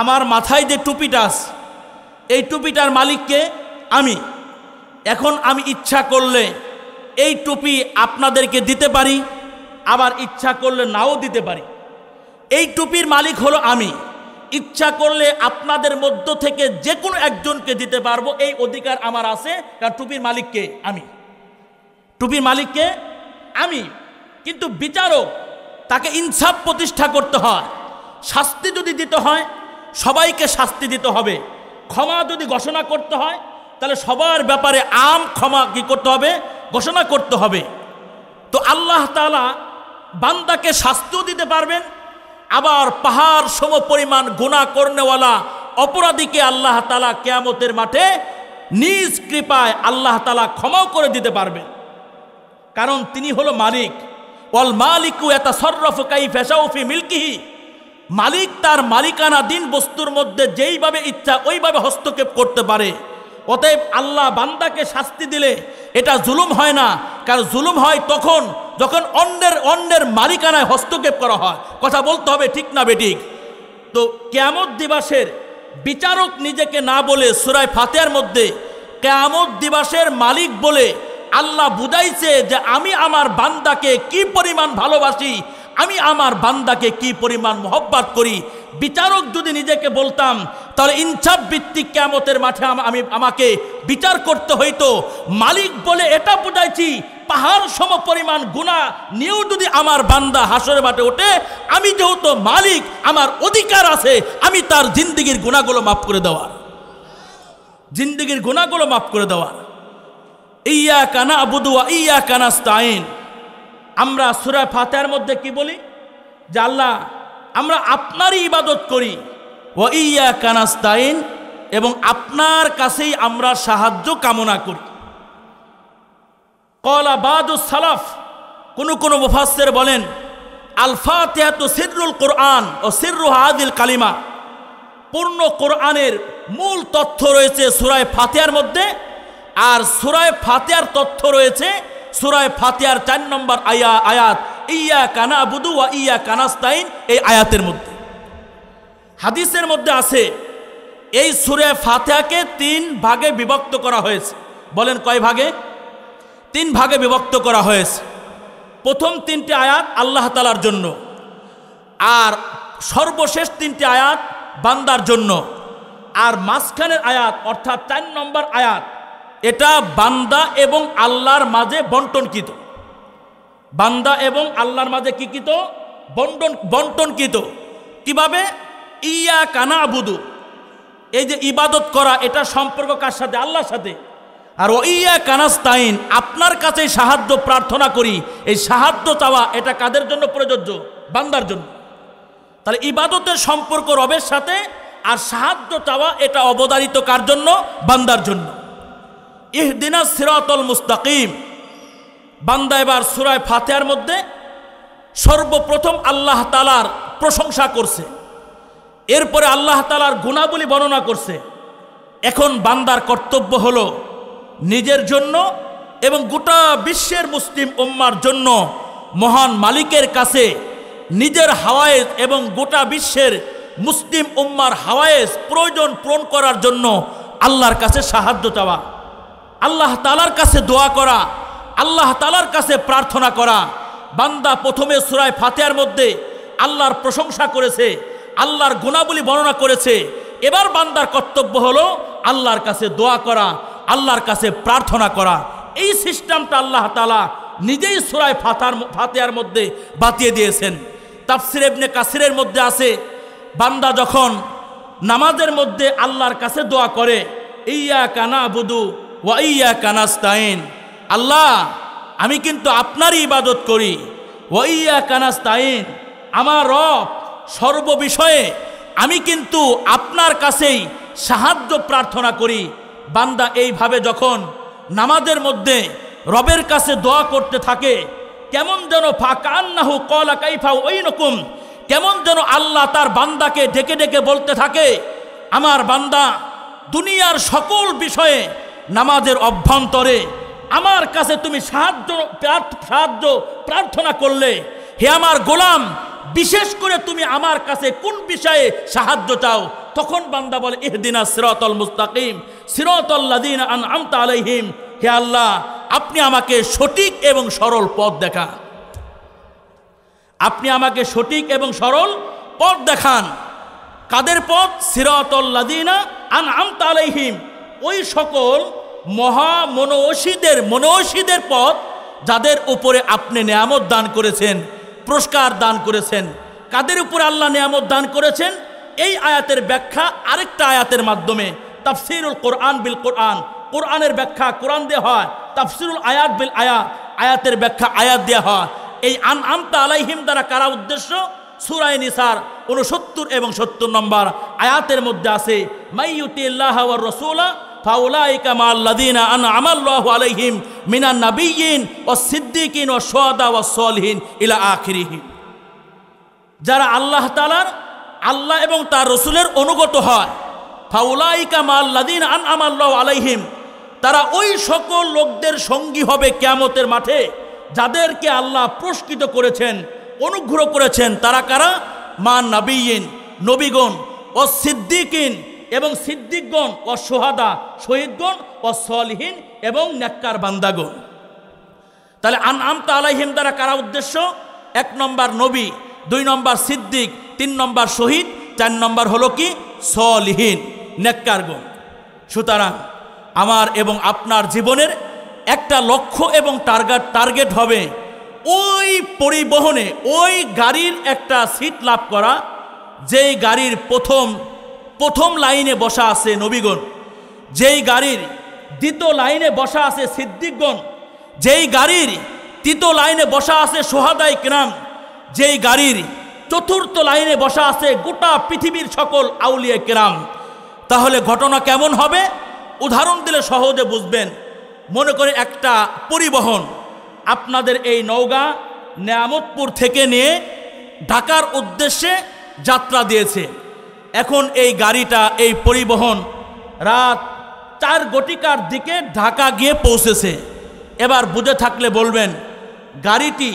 [SPEAKER 1] আমার মাথায় যে টুপিটা আছে, এই টুপিটার মালিককে? আমি। এখন আমি ইচ্ছা করলে এই টুপি আপনাদেরকে দিতে পারি, আবার ইচ্ছা করলে নাও দিতে পারি। এই টুপির মালিক হলো আমি। ইচ্ছা করলে আপনাদের মধ্য থেকে যে কোনো একজনকে দিতে পারবো, এই অধিকার আমার আছে। কারণ টুপির মালিককে? আমি। টুপির মালিককে? আমি। কিন্তু বিচারক, তাকে ইনসাফ প্রতিষ্ঠা করতে হয়। শাস্তি যদি দিতে হয় সবাইকে শাস্তি দিতে হবে, ক্ষমা যদি ঘোষণা করতে হয় তাহলে সবার ব্যাপারে আম ক্ষমা কি করতে হবে? ঘোষণা করতে হবে। তো আল্লাহ তাআলা বান্দাকে শাস্তিও দিতে পারবেন, আবার পাহাড় সম পরিমাণ গুনাহ করনেওয়ালা অপরাধীকে আল্লাহ তাআলা কিয়ামতের মাঠে নিজ কৃপায় আল্লাহ তাআলা ক্ষমাও করে দিতে পারবেন। কারণ তিনি হলো মালিক। ওয়াল মালিকু ইয়াতাসাররাফু কাইফা ইয়াশাউ ফি মিলকিহি, মালিক তার মালিকানাধীন বস্তুর মধ্যে যেইভাবে ইচ্ছা ওইভাবে হস্তক্ষেপ করতে পারে। অতএব আল্লাহ বান্দাকে শাস্তি দিলে এটা জুলুম হয় না, কারণ জুলুম হয় তখন যখন অন্যের মালিকানায় হস্তক্ষেপ করা হয়। কথা বলতে হবে, ঠিক না বেঠিক? তো কিয়ামত দিবসের বিচারক নিজেকে না বলে সূরা ফাতিহার মধ্যে কিয়ামত দিবসের মালিক বলে আল্লাহ বুঝাইছে যে আমি আমার বান্দাকে কি পরিমাণ ভালোবাসি, আমি আমার বান্দাকে কি পরিমাণ মহব্বত করি। বিচারক যদি নিজেকে বলতাম তাহলে ইনসাফ ভিত্তিক কিয়ামতের মাঠে আমাকে বিচার করতে হইতো। মালিক বলে এটা বুঝাইছি, পাহাড় সম পরিমাণ গুনাহ নিয়েও যদি আমার বান্দা হাসরের মাঠে ওঠে, আমি যেহেতু মালিক আমার অধিকার আছে আমি তার জিন্দেগির গুনাহগুলো মাফ করে দেওয়ার, জিন্দেগির গুনাহগুলো মাফ করে দেওয়ার। ইয়্যাকা না'বুদু ওয়া ইয়্যাকা নাস্তাঈন। আমরা সূরা ফাতিহার মধ্যে কি বলি? যে আল্লাহ আমরা আপনারই ইবাদত করি, ওয়া ইয়্যাকা নাস্তাঈন, এবং আপনার কাছেই আমরা সাহায্য কামনা করি। ক্বালা বাদুস সালাফ, কোন মুফাসসির বলেন আল ফাতিহাতু সিররুল কোরআন ও সিররু হাযিল কালিমা, পূর্ণ কোরআনের মূল তথ্য রয়েছে সূরা ফাতিহার মধ্যে, আর সূরা ফাতিহার তথ্য রয়েছে সূরা ফাতিহার 4 নম্বর আয়াত ইয়্যাকা না'বুদু ওয়া ইয়্যাকা নাস্তাঈন, এই আয়াতের মধ্যে। হাদিসের মধ্যে আছে এই সূরা ফাতিহাকে 3 ভাগে বিভক্ত করা হয়েছে। বলেন কয় ভাগে? 3 ভাগে বিভক্ত করা হয়েছে। প্রথম 3টি আয়াত আল্লাহ তাআলার জন্য, আর সর্বশেষ 3টি আয়াত বান্দার জন্য, আর মাঝখানের আয়াত অর্থাৎ 4 নম্বর আয়াত এটা বান্দা এবং আল্লাহর মাঝে বন্টনকৃত। বান্দা এবং আল্লাহর মাঝে কিকৃত? বন্টনকৃত। কিভাবে? ইয়্যাকা না'বুদু, এই যে ইবাদত করা, এটা সম্পর্ক কার সাথে? আল্লাহর সাথে। আর ওয়া ইয়্যাকা নাস্তাঈন, আপনার কাছে সাহায্য প্রার্থনা করি, এই সাহায্য চাওয়া এটা কাদের জন্য প্রযোজ্য? বান্দার জন্য। তাহলে ইবাদতের সম্পর্ক রবের সাথে, আর সাহায্য চাওয়া এটা অবধারিত কার জন্য? বান্দার জন্য। ইহদিনাস সিরাতাল মুস্তাকিম, বান্দা এবার সূরা ফাতিহার মধ্যে সর্বপ্রথম আল্লাহ তাআলার প্রশংসা করছে, এরপরে আল্লাহ তাআলার গুণাবলী বর্ণনা করছে। এখন বান্দার কর্তব্য হলো নিজের জন্য এবং গোটা বিশ্বের মুসলিম উম্মার জন্য মহান মালিকের কাছে নিজের হাওয়ায়েজ এবং গোটা বিশ্বের মুসলিম উম্মার হাওয়ায়েজ প্রয়োজন পূরণ করার জন্য আল্লাহর কাছে সাহায্য চাওয়া, আল্লাহ তাআলার কাছে দোয়া করা, আল্লাহ তাআলার কাছে প্রার্থনা করা। বান্দা প্রথমে সূরা ফাতিহার মধ্যে আল্লাহর প্রশংসা করেছে, আল্লাহর গুণাবলী বর্ণনা করেছে। এবার বান্দার কর্তব্য হলো আল্লাহর কাছে দোয়া করা, আল্লাহর কাছে প্রার্থনা করা। এই সিস্টেমটা আল্লাহ তাআলা নিজেই সূরা ফাতিহার মধ্যে বাতিয়ে দিয়েছেন। তাফসীর ইবনে কাসিরের মধ্যে আছে, বান্দা যখন নামাজের মধ্যে আল্লাহর কাছে দোয়া করে ইয়্যাকা না'বুদু ওয়া ইয়্যাকা নাস্তাঈন, আল্লাহ আমি কিন্তু আপনারই ইবাদত করি, ওয়া ইয়্যাকা নাস্তাঈন, আমার রব সর্ববিষয়ে আমি কিন্তু আপনার কাছেই সাহায্য প্রার্থনা করি। বান্দা এইভাবে যখন নামাজের মধ্যে রবের কাছে দোয়া করতে থাকে, কেমন যেন ফাকান্নাহু ক্বালা কাইফা ওয়াইনুকুম, কেমন যেন আল্লাহ তার বান্দাকে ডেকে ডেকে বলতে থাকে, আমার বান্দা দুনিয়ার সকল বিষয়ে নামাজের অভ্যন্তরে আমার কাছে তুমি সাহায্য প্রার্থনা করলে, হে আমার গোলাম বিশেষ করে তুমি আমার কাছে কোন বিষয়ে সাহায্য চাও? তখন বান্দা বলে ইহদিনাস সিরাতাল মুস্তাকিম সিরাতাল লাযিনা আনআমতা আলাইহিম, হে আল্লাহ আপনি আমাকে সঠিক এবং সরল পথ দেখান, আপনি আমাকে সঠিক এবং সরল পথ দেখান। কাদের পথ? সিরাতাল লাযিনা আনআমতা আলাইহিম, ওই সকল মনোসীদের পথ যাদের উপরে আপনি নেয়ামত দান করেছেন, পুরস্কার দান করেছেন। কাদের উপরে আল্লাহ নেয়ামত দান করেছেন? এই আয়াতের ব্যাখ্যা আরেকটা আয়াতের মাধ্যমে, তাফসীরুল কোরআন বিল কোরআন, কোরআনের ব্যাখ্যা কোরআন দিয়ে হয়। তাফসিরুল আয়াত বিল আয়াত, আয়াতের ব্যাখ্যা আয়াত দেওয়া হয়। এই আনআমতা আলাইহিম দ্বারা কারা উদ্দেশ্য? সূরা নিসার 69 এবং 70 নম্বর আয়াতের মধ্যে আছে মাইয়ুতিল্লাহ ওয়ার রাসূলা ফাউলাইকা মাল্লাযিনা আনআমা আল্লাহু আলাইহিম মিনান নাবিয়্যিন ওয়াস সিদ্দিকিন ওয়াস শুহাদা ওয়াস সলিহিন ইলা আখিরিহ। যারা আল্লাহ তাআলার, আল্লাহ এবং তার রাসূলের অনুগত হয়, ফাউলাইকা মাল্লাযিনা আনআমা আল্লাহু আলাইহিম, তারা ওই সকল লোকদের সঙ্গী হবে কিয়ামতের মাঠে যাদেরকে আল্লাহ পুরস্কৃত করেছেন, অনুগ্রহ করেছেন। তারা কারা? মান নাবিয়িন, নবীগণ, ও সিদ্দিকিন এবং সিদ্দিকগণ, ও শুহাদা, শহীদগণ, ও সলিহিন এবং নেককার বান্দাগণ। তাহলে আনআমতা আলাইহিম দ্বারা কারা উদ্দেশ্য? 1 নম্বর নবী, 2 নম্বর সিদ্দিক, 3 নম্বর শহীদ, 4 নম্বর হলো কি? সলিহিন, নেককারগণ। সুতরাং আমার এবং আপনার জীবনের একটা লক্ষ্য এবং টার্গেট হবে ওই পরিবহনে, ওই গাড়ির একটা সিট লাভ করা, যেই গাড়ির প্রথম লাইনে বসা আছে নবীগণ, যেই গাড়ির দ্বিতীয় লাইনে বসা আছে সিদ্দিকগণ, যেই গাড়ির তৃতীয় লাইনে বসা আছে শুহাদায়ে কিরাম, যেই গাড়ির চতুর্থ লাইনে বসা আছে গোটা পৃথিবীর সকল আউলিয়া কিরাম। তাহলে ঘটনা কেমন হবে? উদাহরণ দিলে সহজে বুঝবেন। মনে করে একটা পরিবহন আপনাদের এই নওগাঁ নেয়ামতপুর থেকে নিয়ে ঢাকার উদ্দেশ্যে যাত্রা দিয়েছে। এখন এই গাড়িটা, এই পরিবহন রাত 4 ঘটিকার দিকে ঢাকা গিয়ে পৌঁছেছে। এবার বুঝে থাকলে বলবেন, গাড়িটি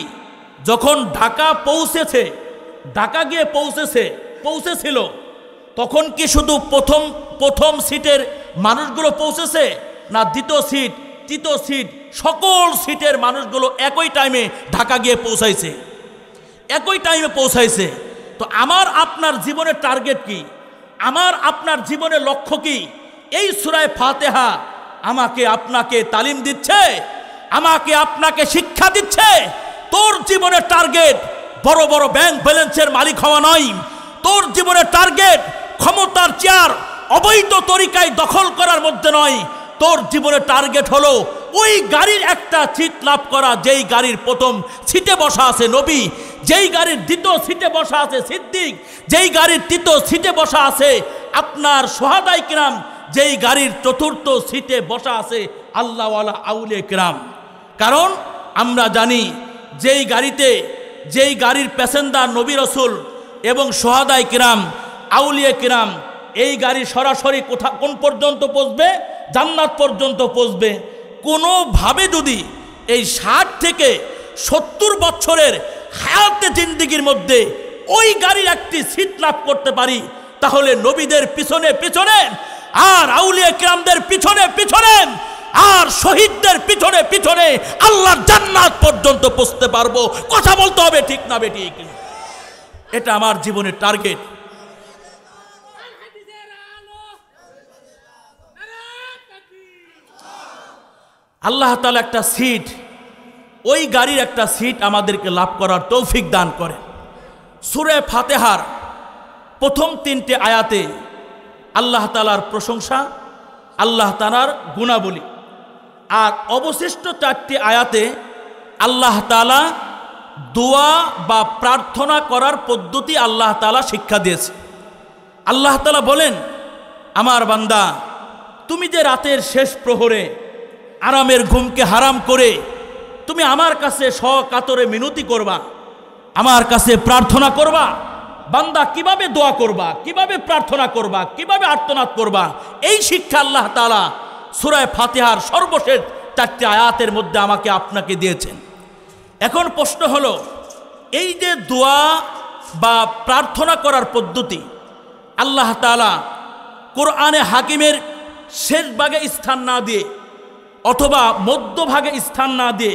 [SPEAKER 1] যখন ঢাকা গিয়ে পৌঁছেছিল তখন কি শুধু প্রথম সিটের মানুষগুলো পৌঁছেছে, না দ্বিতীয় সিট, তৃতীয় সিট, সকল সিটের মানুষগুলো একই টাইমে ঢাকা গিয়ে পৌঁছাইছে, একই টাইমে পৌঁছাইছে? তো আমার আপনার জীবনের টার্গেট কি? আমার আপনার জীবনের লক্ষ্য কি? এই সূরা ফাতিহা আমাকে আপনাকে তালিম দিচ্ছে, আমাকে আপনাকে শিক্ষা দিচ্ছে। তোর জীবনের টার্গেট বড় বড় ব্যাংক ব্যালেন্সের মালিক হওয়া নয়। তোর জীবনের টার্গেট ক্ষমতার চেয়ার অবৈধ তরিকায় দখল করার মধ্যে নয়। তোর জীবনের টার্গেট হলো ওই গাড়ির একটা সিট লাভ করা, যেই গাড়ির প্রথম সিটে বসা আছে নবী, যেই গাড়ির দ্বিতীয় সিটে বসা আছে সিদ্দিক, যেই গাড়ির তৃতীয় সিটে বসা আছে আপনার শুহাদায়ে কিরাম, যেই গাড়ির চতুর্থ সিটে বসা আছে আল্লাহওয়ালা আউলিয়া কিরাম। কারণ আমরা জানি যেই গাড়ির প্যাসেঞ্জার নবী রাসূল এবং শুহাদায়ে কিরাম, আউলিয়া কিরাম, এই গাড়ি সরাসরি কোন পর্যন্ত পৌঁছবে? জান্নাত পর্যন্ত পৌঁছবে। কোনোভাবে যদি এই 60 থেকে 70 বছরের হায়াতে জিন্দেগির মধ্যে ওই গাড়ির একটি সিট লাভ করতে পারি, তাহলে নবীদের পিছনে পিছনে, আর আউলিয়া কিরামদের পিছনে পিছনে, আর শহীদদের পিছনে পিছনে আল্লাহর জান্নাত পর্যন্ত পৌঁছতে পারবো। কথা বলতে হবে, ঠিক না বেঠিক? এটা আমার জীবনের টার্গেট। আল্লাহ তাআলা একটা সিট, ওই গাড়ির একটা সিট আমাদেরকে লাভ করার তৌফিক দান করে। সূরা ফাতিহার প্রথম 3টে আয়াতে আল্লাহ তাআলার প্রশংসা, আল্লাহ তাআলার গুণাবলী, আর অবশিষ্ট 4টি আয়াতে আল্লাহ তাআলা দোয়া বা প্রার্থনা করার পদ্ধতি আল্লাহ তাআলা শিক্ষা দিয়েছে। আল্লাহ তাআলা বলেন, আমার বান্দা, তুমি যে রাতের শেষ প্রহরে আরামের ঘুমকে হারাম করে তুমি আমার কাছে সকাতরে মিনতি করবা, আমার কাছে প্রার্থনা করবা। বান্দা কিভাবে দোয়া করবা, কিভাবে প্রার্থনা করবা, কিভাবে আর্তনাদ করবা, এই শিক্ষা আল্লাহ তাআলা সূরা ফাতিহার সর্বশেষ 4টি আয়াতের মধ্যে আমাকে আপনাকে দিয়েছেন। এখন প্রশ্ন হলো, এই যে দোয়া বা প্রার্থনা করার পদ্ধতি আল্লাহ তাআলা কোরআনে হাকিমের শেষ ভাগে স্থান না দিয়ে, অথবা মধ্যভাগে স্থান না দিয়ে,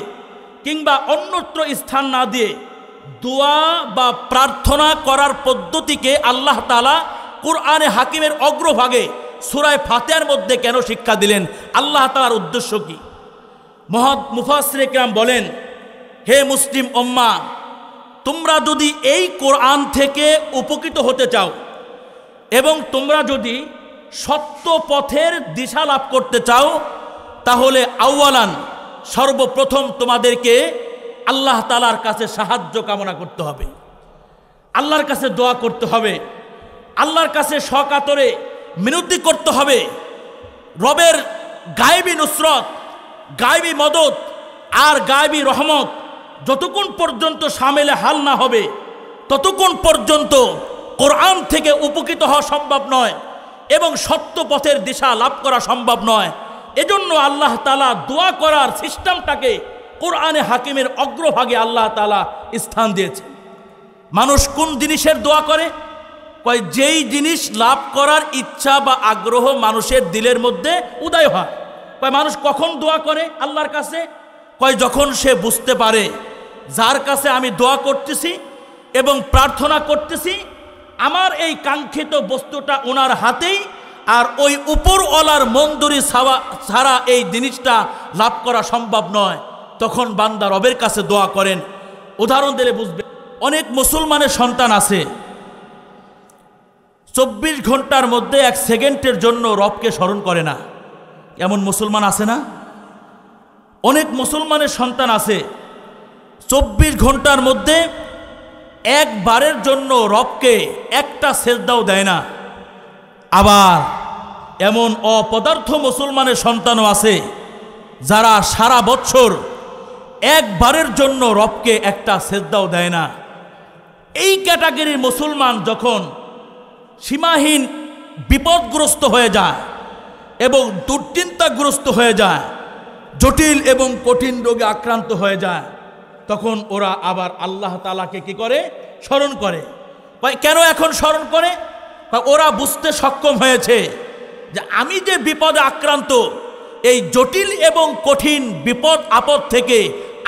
[SPEAKER 1] কিংবা অন্যত্র স্থান না দিয়ে দোয়া বা প্রার্থনা করার পদ্ধতিকে আল্লাহ তাআলা কোরআনে হাকিমের অগ্রভাগে সূরা ফাতিহার মধ্যে কেন শিক্ষা দিলেন? আল্লাহ তাআলার উদ্দেশ্য কি? মুফাসসিরে কিরাম বলেন, হে মুসলিম উম্মাহ, তোমরা যদি এই কোরআন থেকে উপকৃত হতে চাও এবং তোমরা যদি সত্য পথের দিশা লাভ করতে চাও, তাহলে আউয়ালান সর্বপ্রথম তোমাদেরকে আল্লাহ তাআলার কাছে সাহায্য কামনা করতে হবে, আল্লাহর কাছে দোয়া করতে হবে, আল্লাহর কাছে সকাতরে মিনতি করতে হবে। রবের গায়েবী নুসরত, গায়েবী মদত আর গায়েবী রহমত যতক্ষণ পর্যন্ত শামিলে হাল না হবে ততক্ষণ পর্যন্ত কোরআন থেকে উপকৃত হওয়া সম্ভব নয় এবং সত্য পথের দিশা লাভ করা সম্ভব নয়। এজন্য আল্লাহ তাআলা দোয়া করার সিস্টেমটাকে কোরআনে হাকিমের অগ্রভাগে আল্লাহ তাআলা স্থান দিয়েছে। মানুষ কোন জিনিসের দোয়া করে? কয় যেই জিনিস লাভ করার ইচ্ছা বা আগ্রহ মানুষের দিলের মধ্যে উদয় হয়। কয় মানুষ কখন দোয়া করে আল্লাহর কাছে? কয় যখন সে বুঝতে পারে যার কাছে আমি দোয়া করতেছি এবং প্রার্থনা করতেছি আমার এই কাঙ্ক্ষিত বস্তুটা ওনার হাতেই, আর ওই উপরওয়ালার মঞ্জুরি ছাড়া এই জিনিসটা লাভ করা সম্ভব নয়, তখন বান্দা রবের কাছে দোয়া করেন। উদাহরণ দিলে বুঝবে, অনেক মুসলমানের সন্তান আছে 24 ঘন্টার মধ্যে 1 সেকেন্ডের জন্য রবকে স্মরণ করে না। এমন মুসলমান আছে না? অনেক মুসলমানের সন্তান আছে 24 ঘন্টার মধ্যে একবারের জন্য রবকে একটা সেজদাও দেয় না। আবার এমন অপদার্থ মুসলমানের সন্তানও আছে যারা সারা বছর একবারের জন্য রবকে একটা সেজদাও দেয় না। এই ক্যাটাগরির মুসলমান যখন সীমাহীন বিপদগ্রস্ত হয়ে যায় এবং দুশ্চিন্তাগ্রস্ত হয়ে যায়, জটিল এবং কঠিন রোগে আক্রান্ত হয়ে যায়, তখন ওরা আবার আল্লাহ তাআলাকে কি করে? স্মরণ করে। কেন এখন স্মরণ করে? ওরা বুঝতে সক্ষম হয়েছে যে আমি যে বিপদে আক্রান্ত, এই জটিল এবং কঠিন বিপদ আপদ থেকে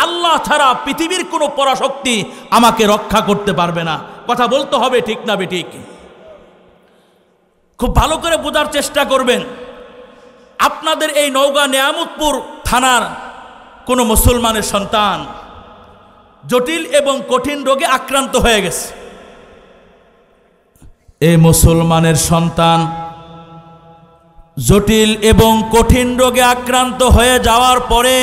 [SPEAKER 1] আল্লাহ ছাড়া পৃথিবীর কোনো পরাশক্তি আমাকে রক্ষা করতে পারবে না। কথা বলতে হবে, ঠিক না বেঠিক? খুব ভালো করে বোঝার চেষ্টা করবেন। আপনাদের এই নওগাঁ নিয়ামতপুর থানার কোনো মুসলমানের সন্তান জটিল এবং কঠিন রোগে আক্রান্ত হয়ে গেছে। এই মুসলমানের সন্তান জটিল এবং কঠিন রোগে আক্রান্ত হয়ে যাওয়ার পরে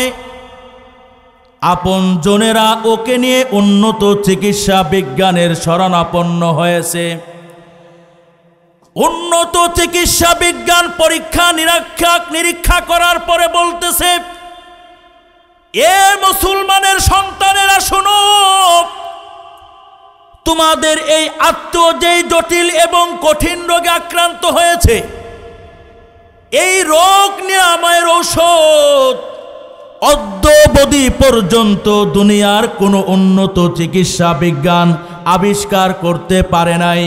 [SPEAKER 1] আপন জনেরা ওকে নিয়ে উন্নত চিকিৎসা বিজ্ঞানের শরণাপন্ন হয়েছে। উন্নত চিকিৎসা বিজ্ঞান পরীক্ষা নিরীক্ষা করার পরে বলতেছে, এ মুসলমানের সন্তানেরা শোনো, তোমাদের এই আত্মীয় যেই জটিল এবং কঠিন রোগে আক্রান্ত হয়েছে, এই রোগ নিরাময়ের ঔষধ অদ্যাবধি পর্যন্ত দুনিয়ার কোনো উন্নত চিকিৎসা বিজ্ঞান আবিষ্কার করতে পারে নাই।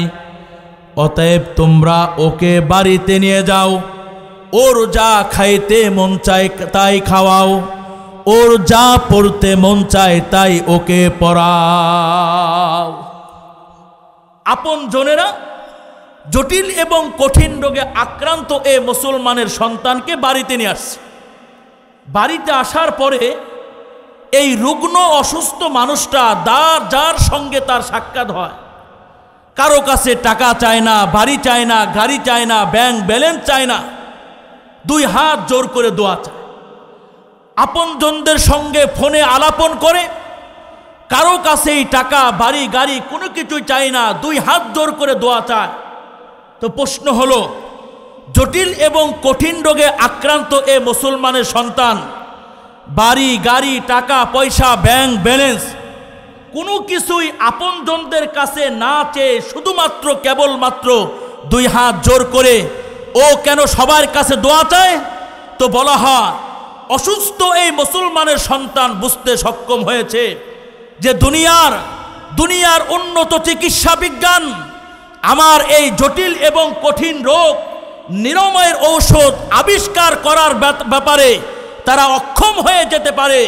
[SPEAKER 1] অতএব তোমরা ওকে বাড়িতে নিয়ে যাও, ওর যা খাইতে মন চায় তাই খাওয়াও, ওর যা পড়তে মন চায় তাই ওকে পড়াও। আপন জনেরা জটিল এবং কঠিন রোগে আক্রান্ত এ মুসলমানের সন্তানকে বাড়িতে নিয়ে আসছে। বাড়িতে আসার পরে এই রুগ্ন অসুস্থ মানুষটা যার সঙ্গে তার সাক্ষাৎ হয়, কারো কাছে টাকা চায় না, বাড়ি চায় না, গাড়ি চায় না, ব্যাংক ব্যালেন্স চায় না, 2 হাত জোর করে দোয়া চায়। আপনজনদের সঙ্গে ফোনে আলাপন করে, কারো কাছেই টাকা বাড়ি গাড়ি কোনো কিছুই চায় না, 2 হাত জোর করে দোয়া চায়। তো প্রশ্ন হলো, জটিল এবং কঠিন রোগে আক্রান্ত এ মুসলমানের সন্তান বাড়ি গাড়ি টাকা পয়সা ব্যাংক ব্যালেন্স কোনো কিছুই আপনজনদের কাছে না চেয়ে শুধুমাত্র কেবলমাত্র 2 হাত জোর করে ও কেন সবার কাছে দোয়া চায়? তো বলা হয়, অসুস্থ এই মুসলমানের সন্তান বুঝতে সক্ষম হয়েছে যে দুনিয়ার উন্নত চিকিৎসা বিজ্ঞান আমার এই জটিল এবং কঠিন রোগ নিরাময়ের ঔষধ আবিষ্কার করার ব্যাপারে তারা অক্ষম হয়ে যেতে পারে,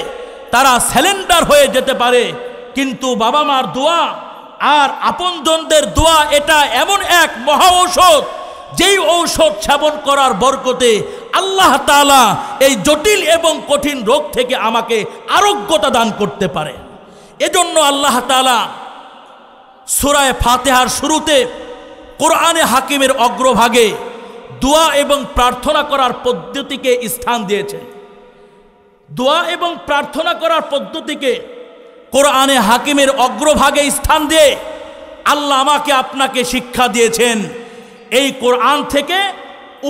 [SPEAKER 1] তারা স্যালেন্ডার হয়ে যেতে পারে, কিন্তু বাবা মার দোয়া আর আপনজনদের দোয়া এটা এমন এক মহা ঔষধ, যেই ঔষধ সেবন করার বরকতে আল্লাহ তাআলা এই জটিল এবং কঠিন রোগ থেকে আমাকে আরোগ্যতা দান করতে পারে। এজন্য আল্লাহ তাআলা সূরা ফাতিহার শুরুতে কোরআনে হাকিমের অগ্রভাগে দোয়া এবং প্রার্থনা করার পদ্ধতিকে স্থান দিয়েছে। দোয়া এবং প্রার্থনা করার পদ্ধতিকে কোরআনে হাকিমের অগ্রভাগে স্থান দিয়ে আল্লাহ আমাকে আপনাকে শিক্ষা দিয়েছেন। এই কোরআন থেকে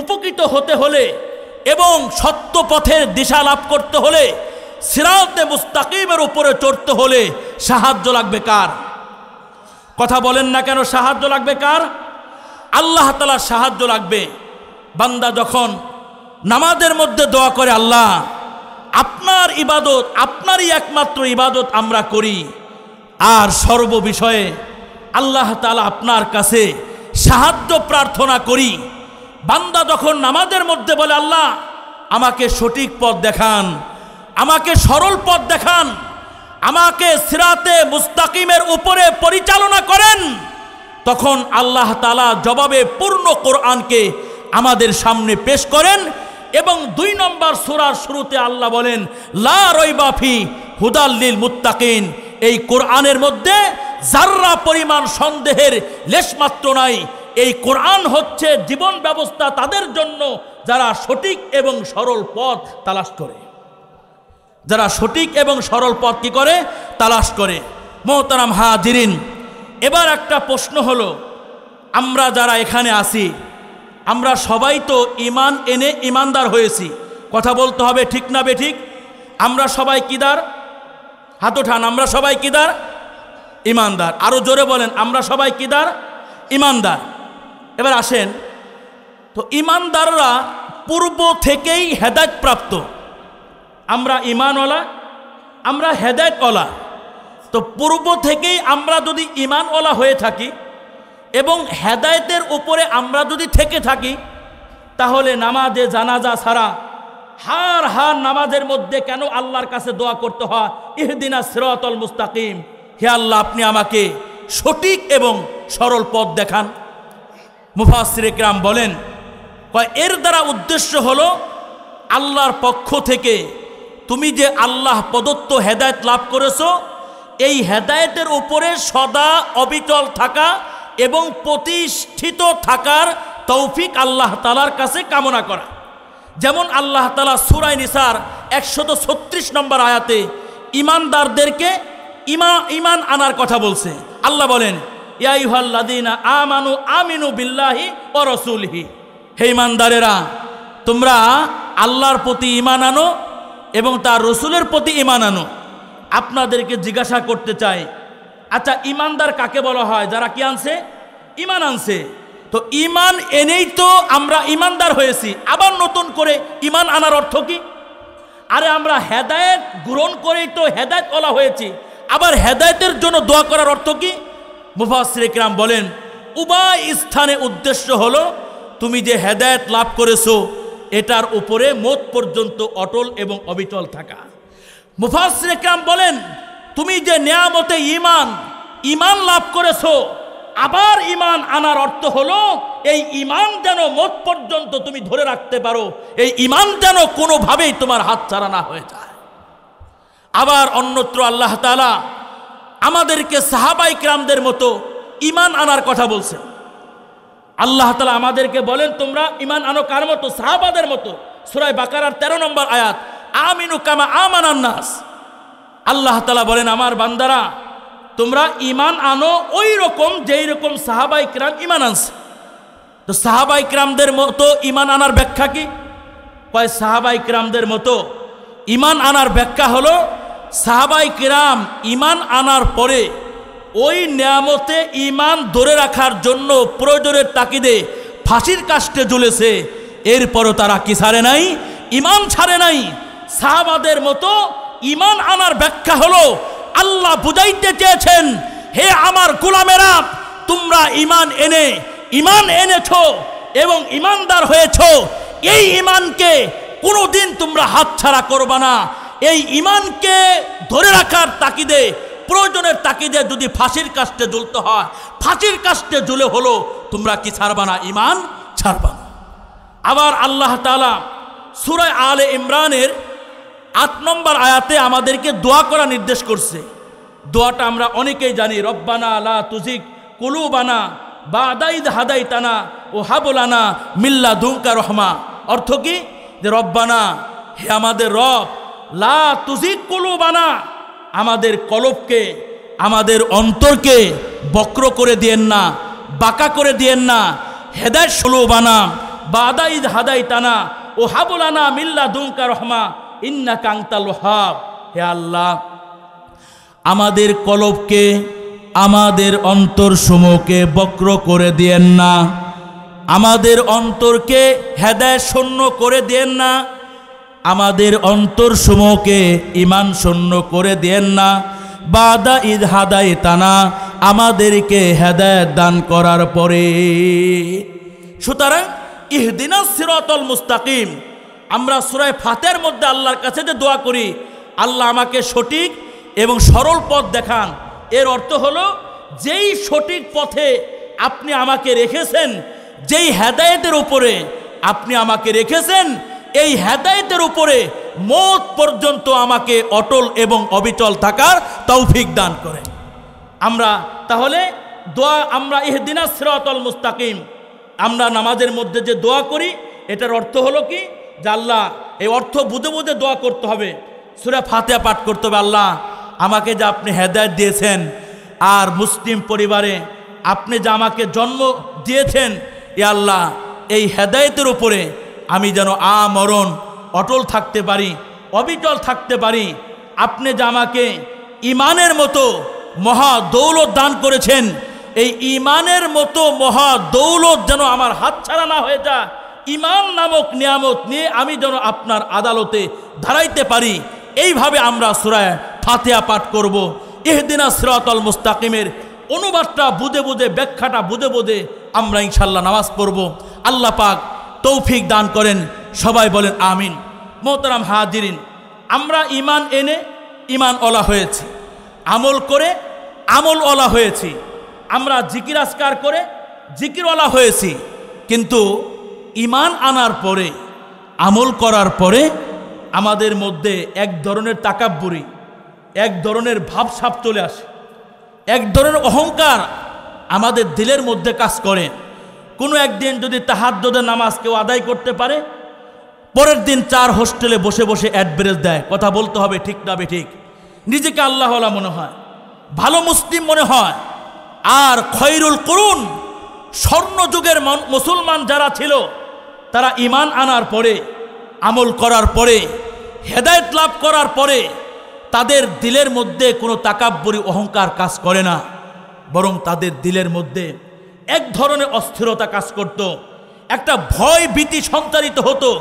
[SPEAKER 1] উপকৃত হতে হলে এবং সত্য পথের দিশা লাভ করতে হলে, সিরাতে মুস্তাকিমের উপরে চড়তে হলে সাহায্য লাগবে কার? কথা বলেন না কেন? সাহায্য লাগবে কার? আল্লাহ তাআলার সাহায্য লাগবে। বান্দা যখন নামাজের মধ্যে দোয়া করে, আল্লাহ আপনার ইবাদত, আপনারই একমাত্র ইবাদত আমরা করি, আর সর্ব বিষয়ে আল্লাহ তাআলা আপনার কাছে সাহায্য প্রার্থনা করি। বান্দা যখন নামাজের মধ্যে বলে, আল্লাহ আমাকে সঠিক পথ দেখান, আমাকে সরল পথ দেখান, আমাকে সিরাতে মুস্তাকিমের উপরে পরিচালনা করেন, তখন আল্লাহ তাআলা জবাবে পূর্ণ কোরআনকে আমাদের সামনে পেশ করেন। এবং 2 নম্বর সূরার শুরুতে আল্লাহ বলেন, লা রাইবা ফি হুদাল লিল মুত্তাকিন, এই কোরআনের মধ্যে যাররা পরিমাণ সন্দেহের লেশমাত্র নাই। এই কোরআন হচ্ছে জীবন ব্যবস্থা তাদের জন্য যারা সঠিক এবং সরল পথ তালাশ করে, যারা সঠিক এবং সরল পথ কি করে? তালাশ করে। মোহতারাম হাজিরিন, এবার একটা প্রশ্ন হলো, আমরা যারা এখানে আছি আমরা সবাই তো ঈমান এনে ঈমানদার হয়েছি। কথা বলতে হবে, ঠিক না বেঠিক? আমরা সবাই কিদার? হাত ওঠান। আমরা সবাই কিদার? ঈমানদার। আরো জোরে বলেন, আমরা সবাই কিদার? ঈমানদার। এবার আসেন তো, ঈমানদাররা পূর্ব থেকেই হেদায়েত প্রাপ্ত। আমরা ঈমানওয়ালা, আমরা হেদায়েতওয়ালা। তো পূর্ব থেকেই আমরা যদি ঈমানওয়ালা হয়ে থাকি এবং হেদায়েতের উপরে আমরা যদি থেকে থাকি, তাহলে নামাজে জানাজা ছাড়া হার হার নামাজের মধ্যে কেন আল্লাহর কাছে দোয়া করতে হয়, ইহদিনা সিরাতাল মুস্তাকিম, হে আল্লাহ আপনি আমাকে সঠিক এবং সরল পথ দেখান। মুফাসসিরে কেরাম বলেন, এর দ্বারা উদ্দেশ্য হলো আল্লাহর পক্ষ থেকে তুমি যে আল্লাহ প্রদত্ত হেদায়েত লাভ করেছো, এই হেদায়েতের উপরে সদা অবিচল থাকা এবং প্রতিষ্ঠিত থাকার তৌফিক আল্লাহ তাআলার কাছে কামনা করা। যেমন আল্লাহ তাআলা সূরা নিসার 136 নম্বর আয়াতে ঈমানদারদেরকে ঈমান আনার কথা বলছে। আল্লাহ বলেন, ইয়া আইয়ুহাল্লাযীনা আমানু আমিনু বিল্লাহি ওয়া রাসূলিহি, হে ঈমানদারেরা তোমরা আল্লাহর প্রতি ঈমান আনো এবং তার রাসূলের প্রতি ঈমান আনো। আপনাদেরকে জিজ্ঞাসা করতে চাই, আচ্ছা ঈমানদার কাকে বলা হয়? যারা কি আনছে? ঈমান আনছে। তো ঈমান এনেই তো আমরা ঈমানদার হয়েছি, আবার নতুন করে ঈমান আনার অর্থ কি? আরে আমরা হেদায়েত গ্রহণ করেই তো হেদায়েতওয়ালা হয়েছি, আবার হেদায়েতের জন্য দোয়া করার অর্থ কি? মুফাসসিরে কেরাম বলেন, উভয় স্থানে উদ্দেশ্য হলো তুমি যে হেদায়েত লাভ করেছো এটার উপরে মওত পর্যন্ত অটল এবং অবিচল থাকা। মুফাসসিরে কেরাম বলেন, তুমি যে নিয়ামতে ঈমান লাভ করেছো, আবার ঈমান আনার অর্থ হলো এই ঈমান যেন মওত পর্যন্ত তুমি ধরে রাখতে পারো, এই ঈমান যেন কোনোভাবেই তোমার হাত ছাড়া না হয়ে যায়। আবার অন্যত্র আল্লাহ তাআলা আমাদেরকে সাহাবায়ে কেরামদের মতো ঈমান আনার কথা বলছেন। আল্লাহ তাআলা আমাদেরকে বলেন, তোমরা ঈমান আনো কার মতো? সাহাবাদের মতো। সূরা বাকারার 13 নম্বর আয়াত, আমিনু কামা আমানান নাস। আল্লাহ তাআলা বলেন, আমার বান্দারা তোমরা ঈমান আনো ওই রকম যেই রকম সাহাবায়ে কেরাম ঈমান আনছে। তো সাহাবায়ে কেরামদের মতো ঈমান আনার ব্যাখ্যা কি? কয় সাহাবায়ে কেরামদের মতো ঈমান আনার ব্যাখ্যা হলো, সাহাবায়ে কেরাম ঈমান আনার পরে ওই নিয়ামতে ঈমান ধরে রাখার জন্য প্রয়োজনের তাকিদে ফাঁসির কাস্টে ঝুলেছে, এরপরও তারা কি ছাড়ে নাই? ঈমান ছাড়ে নাই। সাহাবাদের মতো ঈমান আনার ব্যাখ্যা হলো, আল্লাহ বুঝাইতে চেয়েছেন, হে আমার গোলামেরা তোমরা ঈমান এনেছো এবং ঈমানদার হয়েছো, এই ঈমানকে কোনোদিন তোমরা হাতছাড়া করবা না। এই ঈমানকে ধরে রাখার তাকিদে, প্রয়োজনের তাকিদে যদি ফাঁসির কাস্টে ঝুলতে হয়, ফাঁসির কাস্টে ঝুলে হলো তোমরা কি ছাড়বা না? ঈমান ছাড়বা না। আবার আল্লাহ তাআলা সূরা আলে ইমরানের 8 নম্বর আয়াতে আমাদেরকে দোয়া করা নির্দেশ করছে। দোয়াটা আমরা অনেকেই জানি, রব্বানা লা তুজিগ কুলুবানা বা'দা ইয হাদাইতানা ওয়া হাব লানা মিন লাদুনকা রাহমা। অর্থ কি? যে রব্বানা, হে আমাদের রব, লা তুজিগ কুলুবানা, আমাদের কলবকে, আমাদের অন্তরকে বক্র করে দিয়েন না, বাঁকা করে দিয়েন না। হেদায়েত সুলুবানা বাদা ইদ হাদাইতানা ও হাবুলানা মিল্লা দুনকা রহমা ইন্নাকা আনতাল ওয়াহ্হাব। হে আল্লাহ, আমাদের কলবকে, আমাদের অন্তর সমূহকে বক্র করে দিয়েন না, আমাদের অন্তরকে হেদায়েত শূন্য করে দিয়েন না, আমাদের অন্তর সমূহকে ঈমান শূন্য করে দিয়েন না। বাদা ইদ হাদাইতানা, আমাদেরকে হেদায়েত দান করার পরে। সুতরাং ইহদিনাস সিরাতাল মুস্তাকিম, আমরা সূরা ফাতিহার মধ্যে আল্লাহর কাছে যে দোয়া করি, আল্লাহ আমাকে সঠিক এবং সরল পথ দেখান, এর অর্থ হলো যেই সঠিক পথে আপনি আমাকে রেখেছেন, যেই হেদায়েতের উপরে আপনি আমাকে রেখেছেন, এই হেদায়েতের উপরে মওত পর্যন্ত আমাকে অটল এবং অবিচল থাকার তৌফিক দান করেন। আমরা তাহলে দোয়া, আমরা ইহদিনাস সিরাতাল মুস্তাকিম, আমরা নামাজের মধ্যে যে দোয়া করি, এটার অর্থ হলো কি, যে আল্লাহ, এই অর্থ বুঝে বুঝে দোয়া করতে হবে। সূরা ফাতিহা পাঠ করতে হবে, আল্লাহ আমাকে যে আপনি হেদায়েত দিয়েছেন, আর মুসলিম পরিবারে আপনি যে আমাকে জন্ম দিয়েছেন, এ আল্লাহ এই হেদায়েতের উপরে আমি যেন আমরণ অটল থাকতে পারি, অবিচল থাকতে পারি। আপনি যে আমাকে ঈমানের মতো মহা দৌলত দান করেছেন, এই ঈমানের মতো মহা দৌলত যেন আমার হাতছাড়া না হয়ে যায়। ঈমান নামক নিয়ামত নিয়ে আমি যেন আপনার আদালতে দাঁড়াইতে পারি। এইভাবে আমরা সূরা ফাতিহা পাঠ করব। ইহদিনাস সিরাতাল মুস্তাকিমের অনুবাদটা বুঝে বুঝে, ব্যাখ্যাটা বুঝে বুঝে আমরা ইনশাআল্লাহ নামাজ পড়ব। আল্লাহ পাক তৌফিক দান করেন। সবাই বলেন আমিন। মোহতারাম হাজিরিন, আমরা ঈমান এনে ঈমানওয়ালা হয়েছি, আমল করে আমলওয়ালা হয়েছি, আমরা জিকির আজকার করে জিকিরওয়ালা হয়েছি। কিন্তু ঈমান আনার পরে, আমল করার পরে আমাদের মধ্যে এক ধরনের তাকাব্বুরি, এক ধরনের ভাবসাব চলে আসে, এক ধরনের অহংকার আমাদের দিলের মধ্যে কাজ করে। কোনো একদিন যদি তাহাজ্জুদের নামাজ কেউ আদায় করতে পারে, পরের দিন 4 হোস্টেলে বসে বসে অ্যাডভারেজ দেয়। কথা বলতে হবে, ঠিক না বেঠিক? নিজেকে আল্লাহওয়ালা মনে হয়, ভালো মুসলিম মনে হয়। আর খয়রুল কুরুন, স্বর্ণ যুগের মুসলমান যারা ছিল, তারা ঈমান আনার পরে, আমল করার পরে, হেদায়েত লাভ করার পরে তাদের দিলের মধ্যে কোনো তাকাব্বুরি অহংকার কাজ করে না, বরং তাদের দিলের মধ্যে এক ধরনের অস্থিরতা কাজ করত, একটা ভয় ভীতি সঞ্চারিত হতো,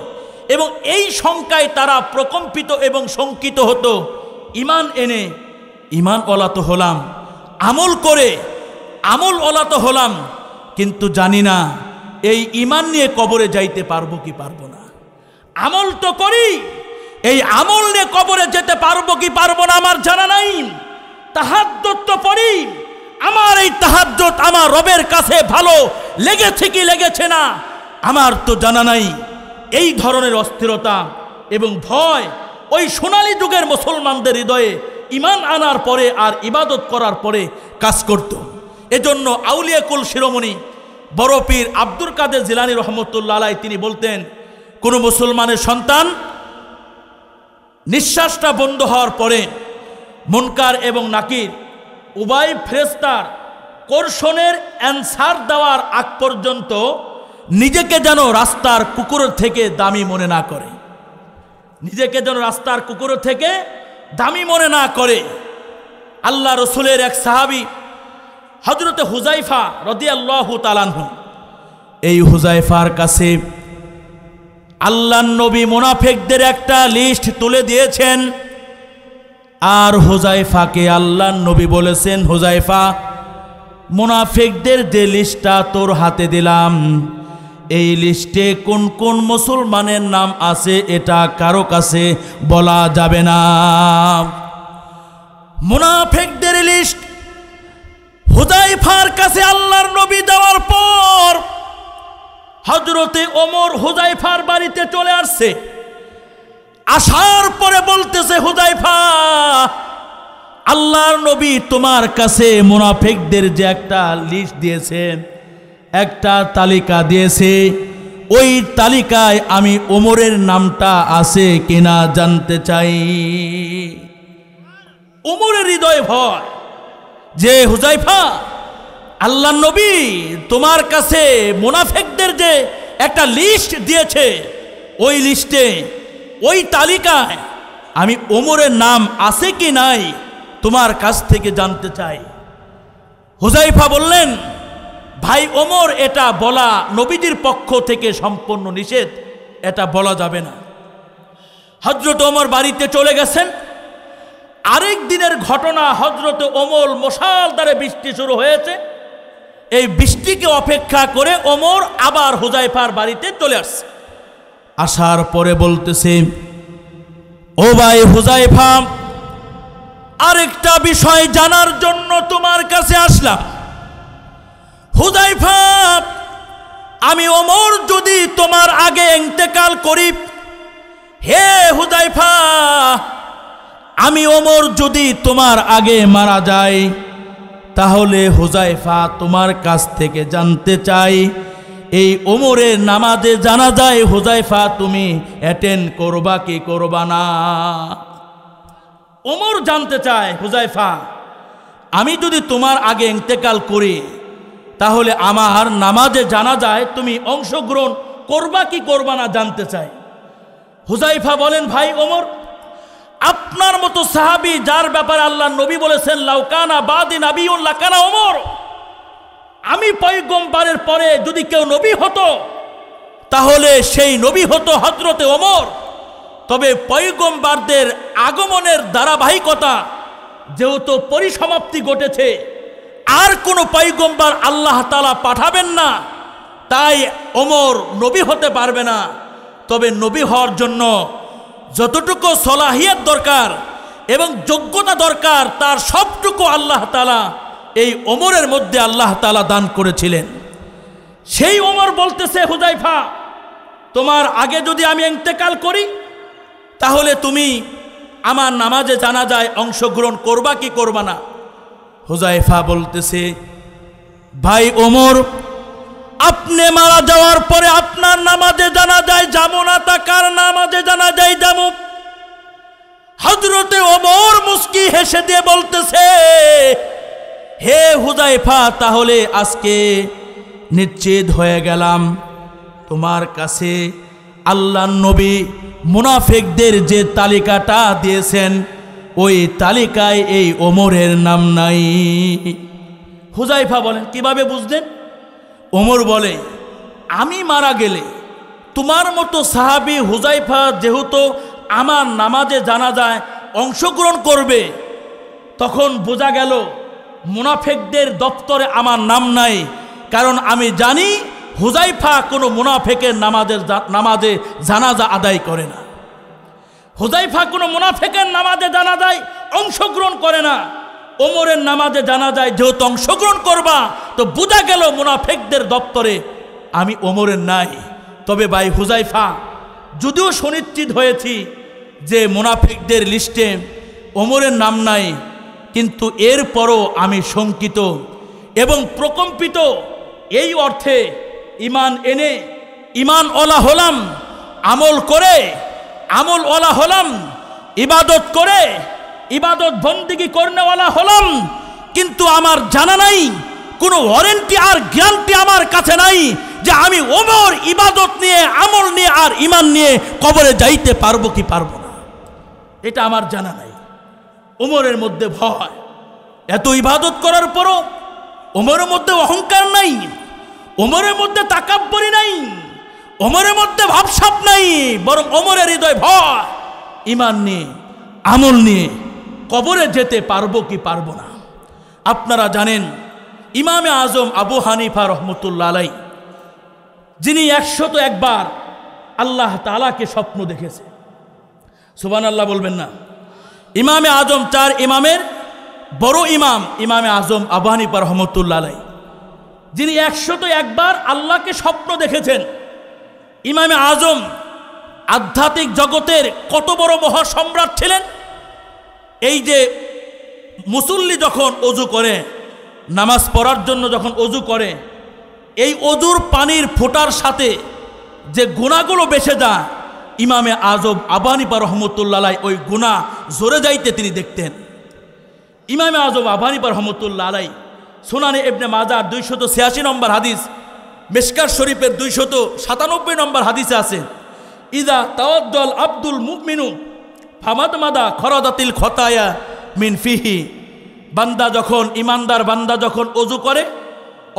[SPEAKER 1] এবং এই শঙ্কায় তারা প্রকম্পিত এবং শঙ্কিত হতো। ঈমান এনে ঈমানওয়ালা তো হলাম, আমল করে আমলওয়ালা তো হলাম, কিন্তু জানি না এই ঈমান নিয়ে কবরে যাইতে পারবো কি পারবো না। আমল তো করি, এই আমল নিয়ে কবরে যেতে পারবো কি পারবো না আমার জানা নাই। তাহাজ্জুদ তো পড়ি, আমার এই তাহাজ্জুদ আমার রবের কাছে ভালো লেগেছে কি লেগেছে না আমার তো জানা নাই। এই ধরনের অস্থিরতা এবং ভয় ওই সোনালী যুগের মুসলমানদের হৃদয়ে ঈমান আনার পরে আর ইবাদত করার পরে কাজ করত। এজন্য আউলিয়া কুল শিরোমণি বড় পীর আব্দুল কাদের জিলানী রহমতুল্লাহ আলাইহি তিনি বলতেন, কোন মুসলমানের সন্তান নিঃশ্বাসটা বন্ধ হওয়ার পরে মুনকার এবং নাকির উভয় ফেরেশতার কোরশনের অ্যানসার দেওয়ার আগ পর্যন্ত নিজেকে যেন রাস্তার কুকুরের থেকে দামি মনে না করে, নিজেকে যেন রাস্তার কুকুরের থেকে দামি মনে না করে। আল্লাহ রসুলের এক সাহাবী হযরতে হুযায়ফা রাদিয়াল্লাহু তাআলা আনহু, এই হুযায়ফার কাছে আল্লাহর নবী মুনাফিকদের একটা লিস্ট তুলে দিয়েছেন, আর হুযায়ফাকে আল্লাহর নবী বলেছেন, হুযায়ফা মুনাফিকদের যে লিস্টটা তোর হাতে দিলাম, এই লিস্টে কোন কোন মুসলমানের নাম আছে এটা কারো কাছে বলা যাবে না। মুনাফিকদের লিস্ট হুযায়ফার কাছে আল্লাহর নবী দেওয়ার পর হযরতে ওমর হুযায়ফার বাড়িতে চলে আসছে। আসার পরে বলতেছে, হুযায়ফা আল্লাহর নবী তোমার কাছে মুনাফিকদের যে একটা লিস্ট দিয়েছে, একটা তালিকা দিয়েছে, ওই তালিকায় আমি ওমরের নামটা আছে কিনা জানতে চাই। ওমরের হৃদয়ে ভয় যে হুযায়ফা, আল্লাহর নবী তোমার কাছে মুনাফিকদের যে একটা লিস্ট দিয়েছে, ওই লিস্টে ওই তালিকায় আমি ওমরের নাম আছে কি নাই তোমার কাছ থেকে জানতে চাই। হুযায়ফা বললেন, ভাই ওমর, এটা বলা নবীজির পক্ষ থেকে সম্পূর্ণ নিষেধ, এটা বলা যাবে না। হযরত ওমর বাড়িতে চলে গেছেন। আরেক দিনের ঘটনা, হযরত ওমর মুষলধারে বৃষ্টি শুরু হয়েছে। এই বৃষ্টিকে অপেক্ষা করে ওমর আবার হুযায়ফার বাড়িতে চলে আসছে। আসার পরে বলতেছে, ও ভাই হুযায়ফা, আরেকটা বিষয় জানার জন্য তোমার কাছে আসলাম। হুযায়ফা, আমি ওমর যদি তোমার আগে ইন্তেকাল করি, হে হুযায়ফা, আমি ওমর যদি তোমার আগে মারা যাই, তাহলে হুযায়ফা তোমার কাছ থেকে জানতে চাই, এই ওমরের নামাজে জানাজায় হুযায়ফা তুমি অ্যাটেন্ড করবা কি করবা না? ওমর জানতে চায়, হুযায়ফা, আমি যদি তোমার আগে ইন্তেকাল করি, তাহলে আমার নামাজে জানাজায় তুমি অংশগ্রহণ করবা কি করবা না জানতে চাই। হুযায়ফা বলেন, ভাই ওমর, আপনার মতো সাহাবী যার ব্যাপারে আল্লাহ নবী বলেছেন, লাউকানা বাদি নাবিয়ুন লাকানা ওমর, আমি পয়গম্বরের পরে যদি কেউ নবী হতো, তাহলে সেই নবী হতো হযরতে ওমর। তবে পয়গম্বরদের আগমনের ধারাবাহিকতা যেহেতু পরিসমাপ্তি ঘটেছে, আর কোনো পয়গম্বর আল্লাহ তাআলা পাঠাবেন না, তাই ওমর নবী হতে পারবে না। তবে নবী হওয়ার জন্য যতটুকু সলাহিয়ত দরকার এবং যোগ্যতা দরকার, তার সবটুকু আল্লাহ তাআলা এই ওমরের মধ্যে আল্লাহ তাআলা দান করেছিলেন। সেই ওমর বলতেছে, হুযায়ফা, তোমার আগে যদি আমি ইন্তেকাল করি, তাহলে তুমি আমার নামাজে জানাজায় অংশগ্রহণ করবা কি করবা না? হুযায়ফা বলতেছে, ভাই ওমর, আপনি মারা যাওয়ার পরে আপনার নামাজে জানাজায় যাবো না, তা কার নামাজে জানাজায় যাবো? হযরতে ওমর মুস্কি হেসে দিয়ে বলতেছে, হে হুযায়ফা, তাহলে আজকে নিশ্চিত হয়ে গেলাম, তোমার কাছে আল্লাহর নবী মুনাফিকদের যে তালিকাটা দিয়েছেন, ওই তালিকায় এই ওমরের নাম নাই। হুযায়ফা বলেন, কিভাবে বুঝলেন? ওমর বলে, আমি মারা গেলে তোমার মতো সাহাবী হুযায়ফা যেহেতু আমার নামাজে জানাজায় অংশগ্রহণ করবে, তখন বোঝা গেল মুনাফিকদের দপ্তরে আমার নাম নাই। কারণ আমি জানি হুযায়ফা কোনো মুনাফিকের নামাজে জানাজা আদায় করে না। হুযায়ফা কোনো মুনাফিকের নামাজে জানাজায় অংশগ্রহণ করে না। ওমরের নামাজে জানাজায় যেহেতু অংশগ্রহণ করবা, তো বোঝা গেল মুনাফিকদের দপ্তরে আমি ওমরের নাই। তবে ভাই হুযায়ফা, যদিও সুনিশ্চিত হয়েছি যে মুনাফিকদের লিস্টে ওমরের নাম নাই, কিন্তু এরপরও আমি শঙ্কিত এবং প্রকম্পিত। এই অর্থে ঈমান এনে ঈমানওয়ালা হলাম, আমল করে আমলওয়ালা হলাম, ইবাদত করে ইবাদত বন্দেগী করনেওয়ালা হলাম, কিন্তু আমার জানা নাই, কোনো ওয়ারেন্টি আর গ্যারান্টি আমার কাছে নাই যে আমি ওমর ইবাদত নিয়ে, আমল নিয়ে আর ঈমান নিয়ে কবরে যাইতে পারবো কি পারবো না, এটা আমার জানা নাই। ওমরের মধ্যে ভয়, এত ইবাদত করার পরও ওমরের মধ্যে অহংকার নাই, ওমরের মধ্যে তাকাব্বুরি নাই, ওমরের মধ্যে ভাবসাব নাই, বরং ওমরের হৃদয় ভয়, ঈমান নিয়ে, আমল নিয়ে কবরে যেতে পারবো কি পারবো না। আপনারা জানেন ইমামে আজম আবু হানিফা রহমতুল্লাহ আলাইহি, যিনি 101 বার আল্লাহ তাআলাকে স্বপ্ন দেখেছে। সুবহানাল্লাহ বলবেন না? ইমামে আজম 4 ইমামের বড় ইমাম ইমামে আজম আবু হানিফা রহমতুল্লাহ আলাইহি, যিনি 101 বার আল্লাহকে স্বপ্ন দেখেছেন। ইমামে আজম আধ্যাত্মিক জগতের কত বড় মহাসম্রাট ছিলেন। এই যে মুসল্লি যখন অজু করে, নামাজ পড়ার জন্য যখন অজু করে, এই অজুর পানির ফোঁটার সাথে যে গুনাহগুলো বেঁচে যায়, ইমামে আজম আবু হানিফা রহমতুল্লাহ আলাইহি ওই গুনাহ জোরে যাইতে তিনি দেখতেন। ইমামে আজম আবু হানিফা রহমতুল্লাহ আলাইহি সুনানে ইবনে মাজাহ 286 নম্বর হাদিস, মিশকাত শরীফের 297 নম্বর হাদিসে আছে, ইদা তাওয়াদ্দাল আব্দুল মুমিনু ফামাদমাদা খরাদাতিল খতায়া মিন ফিহি, বান্দা যখন ইমানদার বান্দা যখন ওযু করে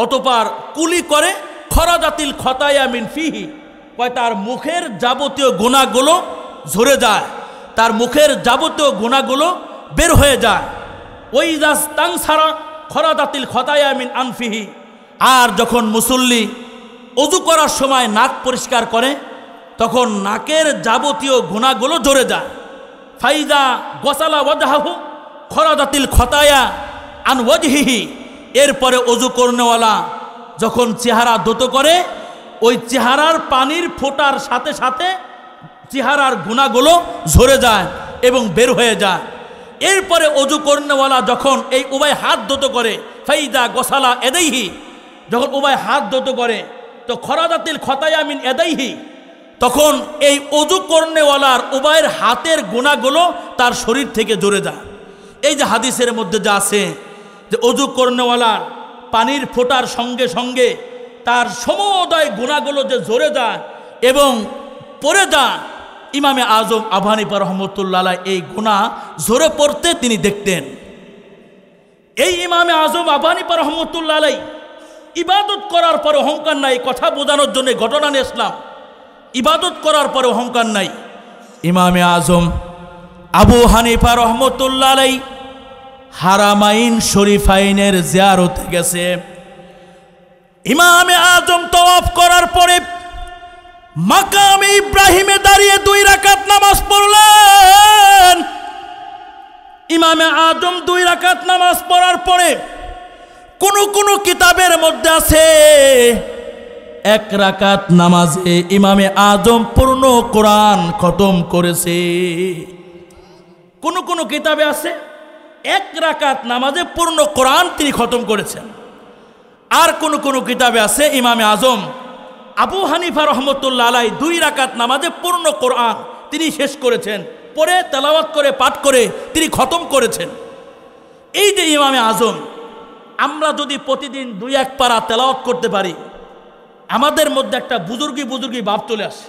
[SPEAKER 1] অতঃপর কুলি করে, খরাদাতিল খতায়া মিন ফিহি, কয় তার মুখের যাবতীয় গুনাহগুলো ঝরে যায়, তার মুখের যাবতীয় গুনাহগুলো বের হয়ে যায়। ওই জাস তাংসারা খরাদাতিল খতায়া মিন আনফিহি, আর যখন মুসল্লি ওযু করার সময় নাক পরিষ্কার করে তখন নাকের যাবতীয় গুনাহগুলো ঝরে যায়। ফাইদা গসালা ওয়াজহাহু খরাদাতিল খতায়া আন ওয়াজহিহি, এরপরে ওযু করনেওয়ালা যখন চেহারা ধৌত করে ওই চেহারার পানির ফোঁটার সাথে সাথে চেহারার গুনাহগুলো ঝরে যায় এবং বের হয়ে যায়। এরপরে ওযু করনেওয়ালা যখন এই উভয় হাত ধৌত করে, ফাইদা গসালা এদাইহি, যখন উভয় হাত ধৌত করে তো খরাদাতিল খতায়া মিন এদাইহি, তখন এই ওযু করনেওয়ালার উভয়ের হাতের গুনাহগুলো তার শরীর থেকে ঝরে যায়। এই যে হাদিসের মধ্যে যা আছে যে ওযু করনেওয়ালার পানির ফোঁটার সঙ্গে সঙ্গে তার সমুদয় গুনাহগুলো যে ঝরে যায় এবং পড়ে যায়, ইমামে আজম আবু হানিফা রহমতুল্লাহ আলাইহি এই গুনাহ ঝরে পড়তে তিনি দেখতেন। এই ইমামে আজম আবু হানিফা রহমতুল্লাহ আলাইহি ইবাদত করার পরে অহংকার নাই, কথা বোঝানোর জন্য ঘটনা নিয়ে আসলাম। ইবাদত করার পরে অহংকার নাই। ইমামে আজম আবু হানিফা রহমতুল্লাহ আলাইহি হারামাইন শরীফাইনের জিয়ারতে গেছে। ইমামে আজম তওয়াফ করার পরে মাকামে ইব্রাহিমে দাঁড়িয়ে 2 রাকাত নামাজ পড়লেন। ইমামে আজম 2 রাকাত নামাজ পড়ার পরে কোন কিতাবের মধ্যে আছে 1 রাকাত নামাজে ইমামে আজম পূর্ণ কোরআন খতম করেছে। কোন কিতাবে আছে 1 রাকাত নামাজে পূর্ণ কোরআন তিনি খতম করেছেন। আর কোন কিতাবে আছে ইমামে আজম আবু হানিফা রহমতুল্লাহ আলাইহি 2 রাকাত নামাজে পূর্ণ কোরআন তিনি শেষ করেছেন, পরে তেলাওয়াত করে পাঠ করে তিনি খতম করেছেন। এই যে ইমামে আজম, আমরা যদি প্রতিদিন 2-1 পারা তেলাওয়াত করতে পারি আমাদের মধ্যে একটা বুজুর্গি ভাব চলে আসে,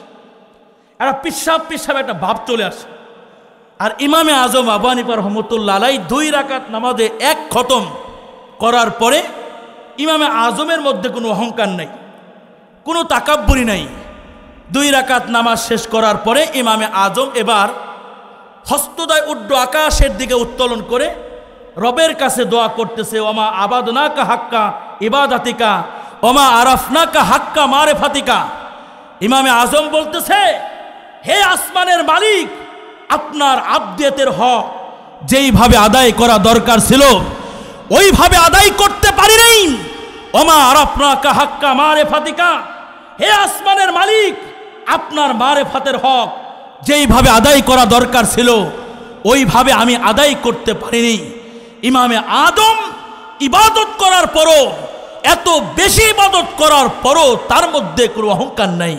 [SPEAKER 1] একটা পিসাব একটা ভাব চলে আসে। আর ইমামে আজম আবু হানিফা রহমতুল্লাহ আলাইহি 2 রাকাত নামাজে 1 খতম করার পরে ইমামে আজমের মধ্যে কোনো অহংকার নাই, কোনো তাকাব্বুরি নাই। 2 রাকাত নামাজ শেষ করার পরে ইমামে আজম এবার হস্তদয় উড্ড আকাশের দিকে উত্তোলন করে রবের কাছে দোয়া করতেছে, ওমা আবাদনাকা হাক্কা ইবাদাতিকা ওমা আরাফনাকা হাক্কা মারিফাতিকা। ইমামে আজম বলতেছে, হে আসমানের মালিক, আপনার আবদিয়তের হক যেইভাবে আদায় করা দরকার ছিল ওইভাবে আদায় করতে পারি নাই। ওমা আরাফনাকা হাক্কা মারিফাতিকা, হে আসমানের মালিক, আপনার মারিফাতের হক যেইভাবে আদায় করা দরকার ছিল ওইভাবে আমি আদায় করতে পারিনি। ইমামে আদম ইবাদত করার পরও, এত বেশি ইবাদত করার পরও তার মধ্যে কোনো অহংকার নাই,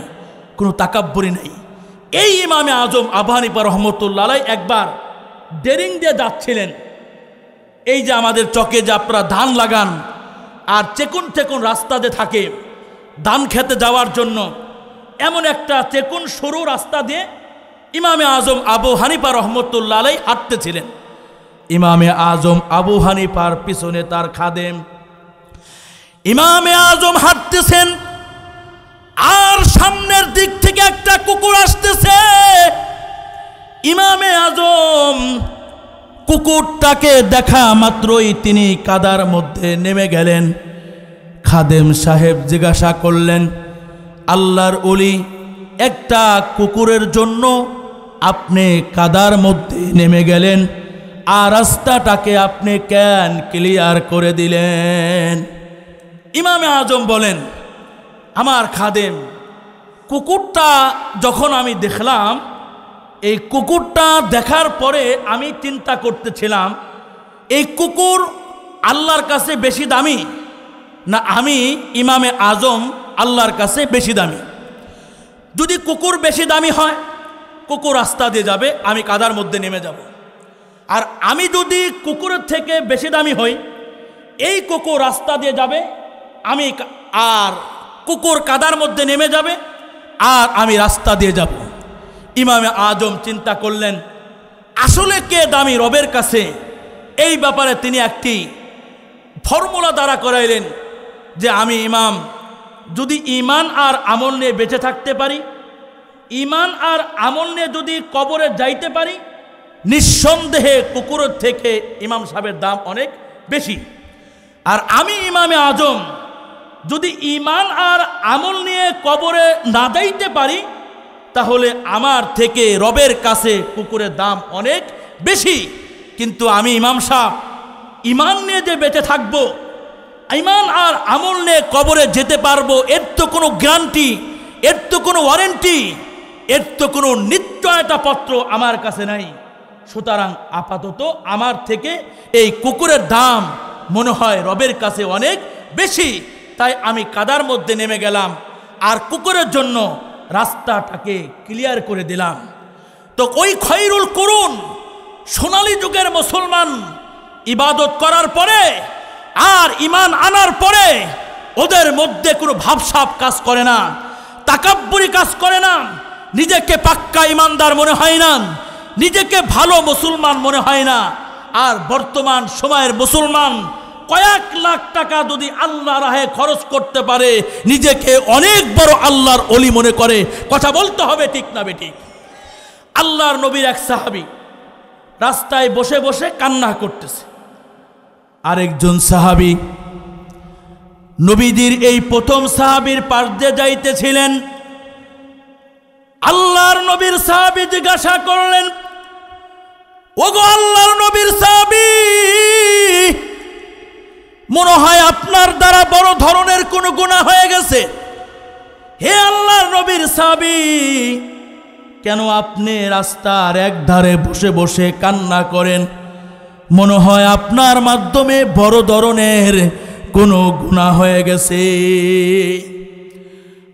[SPEAKER 1] কোনো তাকাব্বুরি নাই। এই ইমামে আজম আবু হানিফা রহমতুল্লাহ আলাইহি একবার ডেরিং দিয়ে যাচ্ছিলেন। এই যে আমাদের চকে যে আপনারা ধান লাগান আর চেকুন রাস্তা যে থাকে ধান খেতে যাওয়ার জন্য, এমন একটা চেকুন সরু রাস্তা দিয়ে ইমামে আজম আবু হানিফা রহমতুল্লাহ আলাইহি হাঁটতেছিলেন। ইমামে আজম আবু হানিফার পিছনে তার খাদেম। ইমামে আজম হাঁটতেছেন আর সামনের দিক থেকে একটা কুকুর আসতেছে। ইমামে আজম কুকুরটাকে দেখা মাত্রই তিনি কাদার মধ্যে নেমে গেলেন। খাদেম সাহেব জিজ্ঞাসা করলেন, আল্লাহর ওলি, একটা কুকুরের জন্য আপনি কাদার মধ্যে নেমে গেলেন আর রাস্তাটাকে আপনি কেন ক্লিয়ার করে দিলেন? ইমামে আজম বলেন, আমার খাদেম, কুকুরটা যখন আমি দেখলাম, এই কুকুরটা দেখার পরে আমি চিন্তা করতেছিলাম এই কুকুর আল্লাহর কাছে বেশি দামি না আমি ইমামে আজম আল্লাহর কাছে বেশি দামি। যদি কুকুর বেশি দামি হয়, কুকুর রাস্তা দিয়ে যাবে, আমি কাদার মধ্যে নেমে যাব। আর আমি যদি কুকুরের থেকে বেশি দামি হই, এই কুকুর রাস্তা দিয়ে যাবে, আর কুকুর কাদার মধ্যে নেমে যাবে, আর আমি রাস্তা দিয়ে যাব। ইমামে আজম চিন্তা করলেন আসলে কে দামি রবের কাছে। এই ব্যাপারে তিনি একটি ফর্মুলা দ্বারা করাইলেন যে আমি ইমাম যদি ঈমান আর আমল নিয়ে বেঁচে থাকতে পারি, ঈমান আর আমল নিয়ে যদি কবরে যাইতে পারি, নিঃসন্দেহে কুকুরের থেকে ইমাম সাহেবের দাম অনেক বেশি। আর আমি ইমামে আজম যদি ঈমান আর আমল নিয়ে কবরে না যাইতে পারি, তাহলে আমার থেকে রবের কাছে কুকুরের দাম অনেক বেশি। কিন্তু আমি ইমাম সাহেব ঈমান নিয়ে যে বেঁচে থাকবো, ঈমান আর আমল নিয়ে কবরে যেতে পারবো, এর তো কোনো গ্যারান্টি, এর তো কোনো ওয়ারেন্টি, এর তো কোনো নিশ্চয়তা পত্র আমার কাছে নাই। সুতরাং আপাতত আমার থেকে এই কুকুরের দাম মনে হয় রবের কাছে অনেক বেশি। তাই আমি কাদার মধ্যে নেমে গেলাম আর কুকুরের জন্য রাস্তাটাকে ক্লিয়ার করে দিলাম। তো ওই খৈরুল কুরুন সোনালী যুগের মুসলমান ইবাদত করার পরে আর ঈমান আনার পরে ওদের মধ্যে কোনো ভাবসাব কাজ করে না, তাকাব্বুরি কাজ করে না, নিজেকে পাক্কা ঈমানদার মনে হয় না, নিজেকে ভালো মুসলমান মনে হয় না। আর বর্তমান সময়ের মুসলমান কয়েক লাখ টাকা যদি আল্লাহর রাহে খরচ করতে পারে, নিজেকে অনেক বড় আল্লাহর ওলি মনে করে। কথা বলতে হবে, ঠিক না বেঠিক? আল্লাহর নবীর এক সাহাবী রাস্তায় বসে বসে কান্না করতেছে। আরেকজন সাহাবী নবীজির এই প্রথম সাহাবীর পাশ দিয়ে যাইতেছিলেন। আল্লাহর নবীর সাহাবী জিজ্ঞাসা করলেন, ওগো আল্লাহর নবীর সাহাবী, মনে হয় আপনার দ্বারা বড় ধরনের কোনো গুনাহ হয়ে গেছে। হে আল্লাহর নবীর সাহাবী, কেন আপনি রাস্তার এক ধারে বসে বসে কান্না করেন? মনে হয় আপনার মাধ্যমে বড় ধরনের কোনো গুনাহ হয়ে গেছে।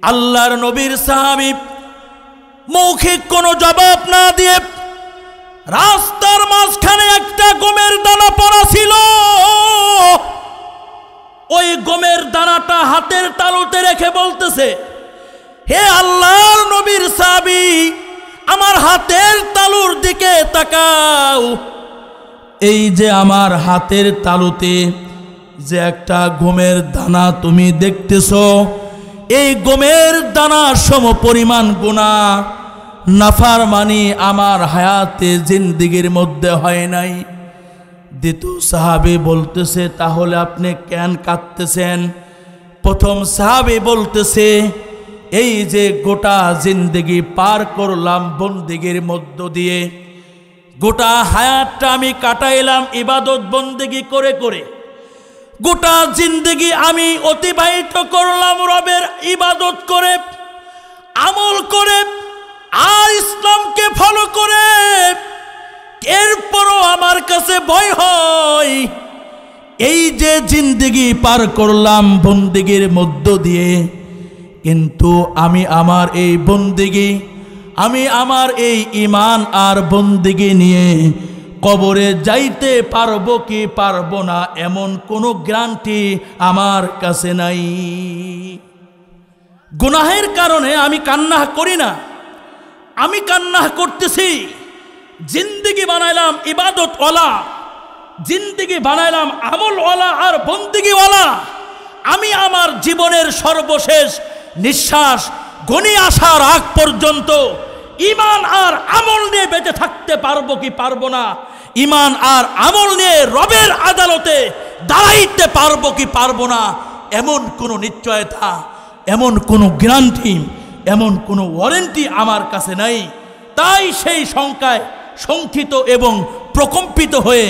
[SPEAKER 1] আল্লাহর নবীর সাহাবী মৌখিক কোনো জবাব না দিয়ে রাস্তার মাঝখানে একটা গমের দানা পড়া ছিল, ওই গমের দানাটা হাতের তালুতে রেখে বলতেছে, হে আল্লাহর নবীর সাহাবী, আমার হাতের তালুর দিকে তাকাও। এই যে আমার হাতের তালুতে যে একটা গমের দানা তুমি দেখতেছো, এই গমের দানা সম পরিমাণ গুনাহ নাফরমানি আমার হায়াতে জিন্দেগির মধ্যে হয় নাই। দ্বিতীয় সাহাবী বলতেছে, তাহলে আপনি কেন কাঁদতেছেন? প্রথম সাহাবী বলতেছে, এই যে গোটা জিন্দেগি পার করলাম বন্দেগীর মধ্য দিয়ে, গোটা হায়াতটা আমি কাটাইলাম ইবাদত বন্দেগী করে করে, গোটা জিন্দেগি আমি অতিবাহিত করলাম রবের ইবাদত করে, আমল করে, আর ইসলামকে ফলো করে। এরপরও আমার কাছে ভয় হয়, এই যে জিন্দেগি পার করলাম বন্দেগীর মধ্য দিয়ে, কিন্তু আমি আমার এই বন্দেগী, আমি আমার এই ঈমান আর বন্দেগী নিয়ে কবরে যাইতে পারবো কি পারবো না, এমন কোনো গ্যারান্টি আমার কাছে নাই। গুনাহের কারণে আমি কান্না করি না, আমি কান্না করতেছি জিন্দেগি বানাইলাম ইবাদতওয়ালা, জিন্দেগি বানাইলাম আমলওয়ালা আর বন্দেগীওয়ালা। আমি আমার জীবনের সর্বশেষ নিঃশ্বাস গনি আসার আগ পর্যন্ত ঈমান আর আমল নিয়ে বেঁচে থাকতে পারবো কি পারবো না, ঈমান আর আমল নিয়ে রবের আদালতে দাঁড়াইতে পারবো কি পারবো না, এমন কোনো নিশ্চয়তা, এমন কোনো গ্যারান্টি, এমন কোনো ওয়ারেন্টি আমার কাছে নাই। তাই সেই শঙ্কায় শঙ্কিত এবং প্রকম্পিত হয়ে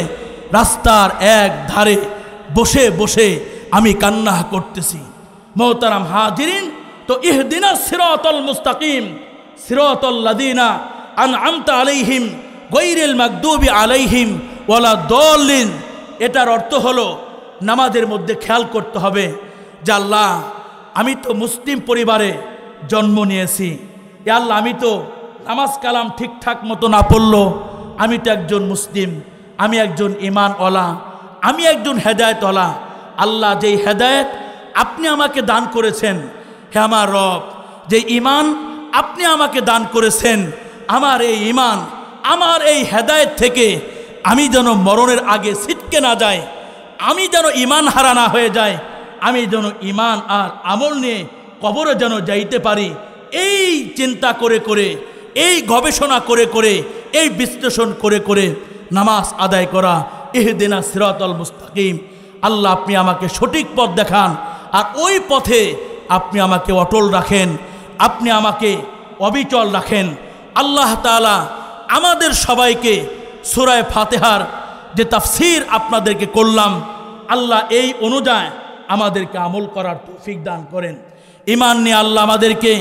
[SPEAKER 1] রাস্তার এক ধারে বসে বসে আমি কান্না করতেছি। মোহতারাম হাজিরিন, তো ইহদিনাস সিরাতাল মুস্তাকিম সিরাতাল লাযিনা আনআমতা আলাইহিম গায়রিল মাগদুবি আলাইহিম ওয়ালা দাল্লিন, এটার অর্থ হলো নামাজের মধ্যে খেয়াল করতে হবে যে আল্লাহ, আমি তো মুসলিম পরিবারে জন্ম নিয়েছি, এ আল্লাহ, আমি তো নামাজ কালাম ঠিকঠাক মতো না পড়লো, আমি তো একজন মুসলিম, আমি একজন ঈমানওয়ালা, আমি একজন হেদায়েতওয়ালা। আল্লাহ, যেই হেদায়েত আপনি আমাকে দান করেছেন, হে আমার রব, যে ঈমান আপনি আমাকে দান করেছেন, আমার এই ঈমান, আমার এই হেদায়েত থেকে আমি যেন মরণের আগে ছিটকে না যায়, আমি যেন ঈমান হারা না হয়ে যায়, আমি যেন ঈমান আর আমল নিয়ে কবরে যেন যাইতে পারি, এই চিন্তা করে করে, এই গবেষণা করে করে, এই বিশ্লেষণ করে করে নামাজ আদায় করা। ইহদিনা সিরাতাল মুস্তাকিম। আল্লাহ, আপনি আমাকে সঠিক পথ দেখান, আর ওই পথে আপনি আমাকে অটল রাখেন, আপনি আমাকে অবিচল রাখেন। আল্লাহ তাআলা আমাদের সবাইকে সূরা ফাতিহার যে তাফসীর আপনাদেরকে করলাম, আল্লাহ এই অনুযায়ী আমাদেরকে আমল করার তৌফিক দান করেন। ঈমান নিয়ে আল্লাহ আমাদেরকে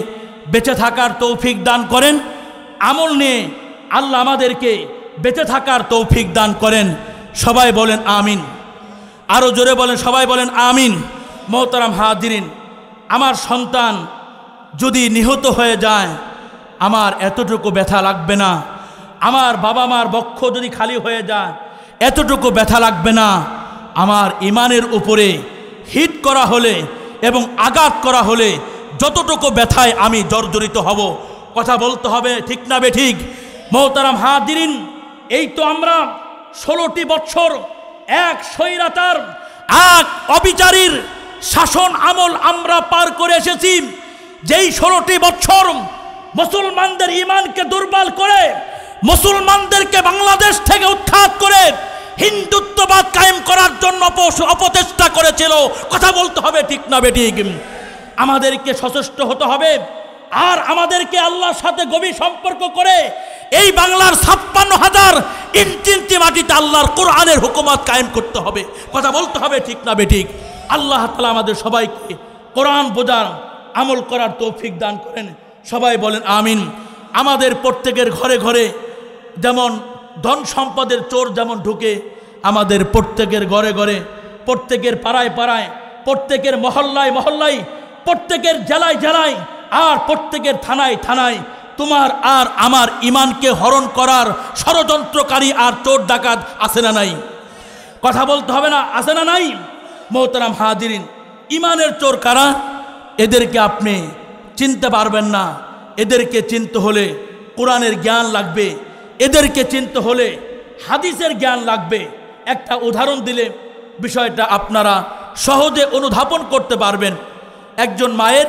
[SPEAKER 1] বেঁচে থাকার তৌফিক দান করেন, আমল নিয়ে আল্লাহ আমাদেরকে বেঁচে থাকার তৌফিক দান করেন। সবাই বলেন আমিন। আরও জোরে বলেন, সবাই বলেন আমিন। মোহতারাম হাজিরিন, আমার সন্তান যদি নিহত হয়ে যায়, আমার এতটুকু ব্যথা লাগবে না। আমার বাবা মার বক্ষ যদি খালি হয়ে যায়, এতটুকু ব্যথা লাগবে না। আমার ঈমানের উপরে হিট করা হলে এবং আঘাত করা হলে যতটুকু ব্যথায় আমি জর্জরিত হব। কথা বলতে হবে, ঠিক না বেঠিক? মোহতারাম হাজিরিন, এই তো আমরা 16টি বছর এক স্বৈরাচার, এক অবিচারীর শাসন আমল আমরা পার করে এসেছি। যেই 16টি বছর মুসলমানদের ঈমানকে দুর্বল করে, মুসলমানদেরকে বাংলাদেশ থেকে উৎখাত করে হিন্দুত্ববাদ কায়েম করার জন্য অপচেষ্টা করেছিল। কথা বলতে হবে, ঠিক না বেঠিক? আমাদেরকে সচেষ্ট হতে হবে, আর আমাদেরকে আল্লাহর সাথে গভীর সম্পর্ক করে এই বাংলার 56,000 ইঞ্চি মাটিতে আল্লাহর কোরআনের হুকুমত কায়েম করতে হবে। কথা বলতে হবে, ঠিক না বেঠিক? আল্লাহ তাআলা আমাদের সবাইকে কোরআন বোঝার, আমল করার তৌফিক দান করেন। সবাই বলেন আমিন। আমাদের প্রত্যেকের ঘরে ঘরে যেমন ধন সম্পদের চোর যেমন ঢুকে, আমাদের প্রত্যেকের ঘরে ঘরে, প্রত্যেকের পাড়ায় পাড়ায়, প্রত্যেকের মহল্লায় মহল্লায়, প্রত্যেকের জেলায় জেলায়, আর প্রত্যেকের থানায় থানায় তোমার আর আমার ঈমানকে হরণ করার ষড়যন্ত্রকারী আর চোর ডাকাত আছে না নাই? কথা বলতে হবে না, আছে না নাই? মোহতারাম হাজিরিন, ঈমানের চোর কারা? এদেরকে আপনি চিনতে পারবেন না। এদেরকে চিনতে হলে কোরআনের জ্ঞান লাগবে, এদেরকে চিনতে হলে হাদিসের জ্ঞান লাগবে। একটা উদাহরণ দিলে বিষয়টা আপনারা সহজে অনুধাবন করতে পারবেন। একজন মায়ের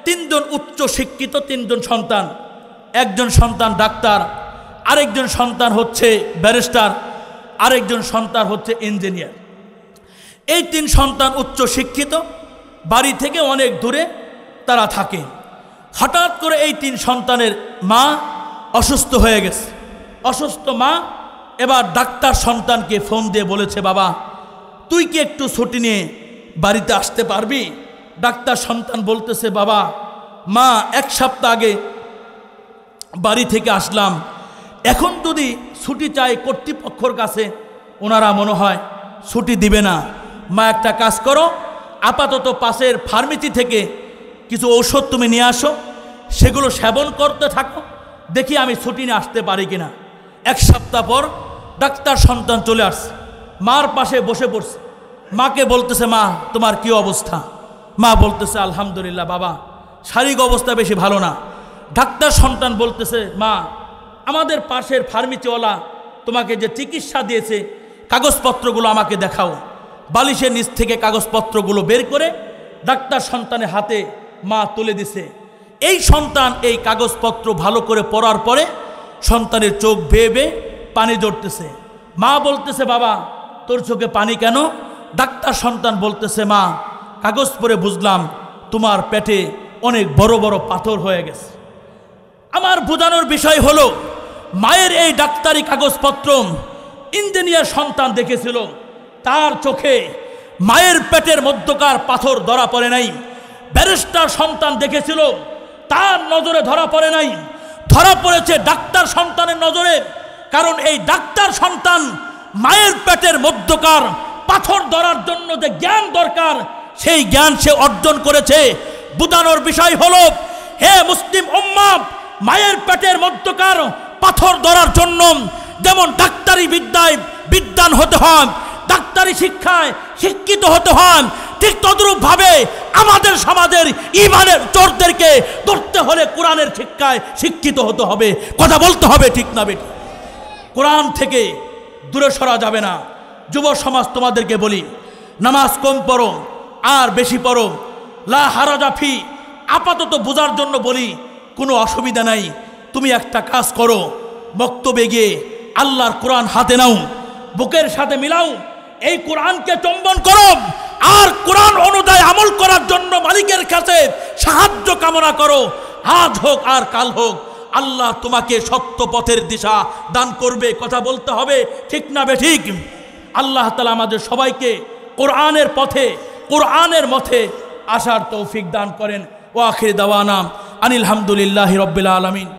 [SPEAKER 1] 3 জন উচ্চ শিক্ষিত 3 জন সন্তান। একজন সন্তান ডাক্তার, আরেকজন সন্তান হচ্ছে ব্যারিস্টার, আরেকজন সন্তান হচ্ছে ইঞ্জিনিয়ার। এই 3 সন্তান উচ্চ শিক্ষিত, বাড়ি থেকে অনেক দূরে তারা থাকে। হঠাৎ করে এই 3 সন্তানের মা অসুস্থ হয়ে গেছে। অসুস্থ মা এবার ডাক্তার সন্তানকে ফোন দিয়ে বলেছে, বাবা তুই কি একটু ছুটি নিয়ে বাড়িতে আসতে পারবি? ডাক্তার সন্তান বলতেছে, বাবা মা 1 সপ্তাহ আগে বাড়ি থেকে আসলাম, এখন যদি ছুটি চাই কর্তৃপক্ষের কাছে, ওনারা মনে হয় ছুটি দিবে না। মা একটা কাজ করো, আপাতত পাশের ফার্মেসি থেকে কিছু ঔষধ তুমি নিয়ে আসো, সেগুলো সেবন করতে থাকো, দেখি আমি ছুটি নিয়ে আসতে পারি কিনা। 1 সপ্তাহ পর ডাক্তার সন্তান চলে আসছে, মার পাশে বসে পড়ছে। মাকে বলতেছে, মা তোমার কি অবস্থা? মা বলতেছে, আলহামদুলিল্লাহ বাবা, শারীরিক অবস্থা বেশি ভালো না। ডাক্তার সন্তান বলতেছে, মা আমাদের পাশের ফার্মেসিওয়ালা তোমাকে যে চিকিৎসা দিয়েছে কাগজপত্রগুলো আমাকে দেখাও। বালিশের নিচ থেকে কাগজপত্রগুলো বের করে ডাক্তার সন্তানের হাতে মা তুলে দিছে। এই সন্তান এই কাগজপত্র ভালো করে পড়ার পরে সন্তানের চোখ বেয়ে বেয়ে পানি ঝরতেছে। মা বলতেছে, বাবা তোর চোখে পানি কেন? ডাক্তার সন্তান বলতেছে, মা কাগজ পড়ে বুঝলাম তোমার পেটে অনেক বড় বড় পাথর হয়ে গেছে। আমার বোঝানোর বিষয় হলো, মায়ের এই ডাক্তারি কাগজপত্র ইঞ্জিনিয়ার সন্তান দেখেছিল, তার চোখে মায়ের পেটের মধ্যকার পাথর ধরা পড়ে নাই। ব্যারিস্টার সন্তান দেখেছিল, তার নজরে ধরা পড়ে নাই, ধরা পড়েছে ডাক্তার সন্তানের নজরে। কারণ এই ডাক্তার সন্তান মায়ের পেটের মধ্যকার পাথর ধরার জন্য যে জ্ঞান দরকার, সেই জ্ঞান সে অর্জন করেছে। বুঝানোর বিষয় হলো, হে মুসলিম উম্মাহ, মায়ের পেটের মধ্যকার পাথর ধরার জন্য যেমন ডাক্তারি বিদ্যায় বিদ্বান হতে হয়, ডাক্তারি শিক্ষায় শিক্ষিত হতে হয়, ঠিক তদ্রূপ ভাবে আমাদের সমাজের ঈমানের চোরদেরকে ধরতে হলে কোরআনের শিক্ষায় শিক্ষিত হতে হবে। কথা বলতে হবে, ঠিক না বেটি? কোরআন থেকে দূরে সরা যাবে না। যুব সমাজ তোমাদেরকে বলি, নামাজ কম পড়ো আর বেশি পড়ো, লা হারাজা ফি। আপাতত বোঝার জন্য বলি, কোনো অসুবিধা নাই। তুমি একটা কাজ করো, বক্তব্যে গিয়ে আল্লাহর কোরআন হাতে নাও, বুকের সাথে মিলাও, এই কোরআনকে চুম্বন করো আর কোরআন অনুযায়ী আমল করার জন্য মালিকের কাছে সাহায্য কামনা করো। আজ হোক আর কাল হোক, আল্লাহ তোমাকে সত্য পথের দিশা দান করবে। কথা বলতে হবে, ঠিক না বেঠিক? আল্লাহ তাআলা আমাদের সবাইকে কোরআনের পথে, কোরআনের মতে আসার তৌফিক দান করেন। ওয়া আখির দাওয়ানা আনিল হামদুলিল্লাহি রাব্বিল আলামিন।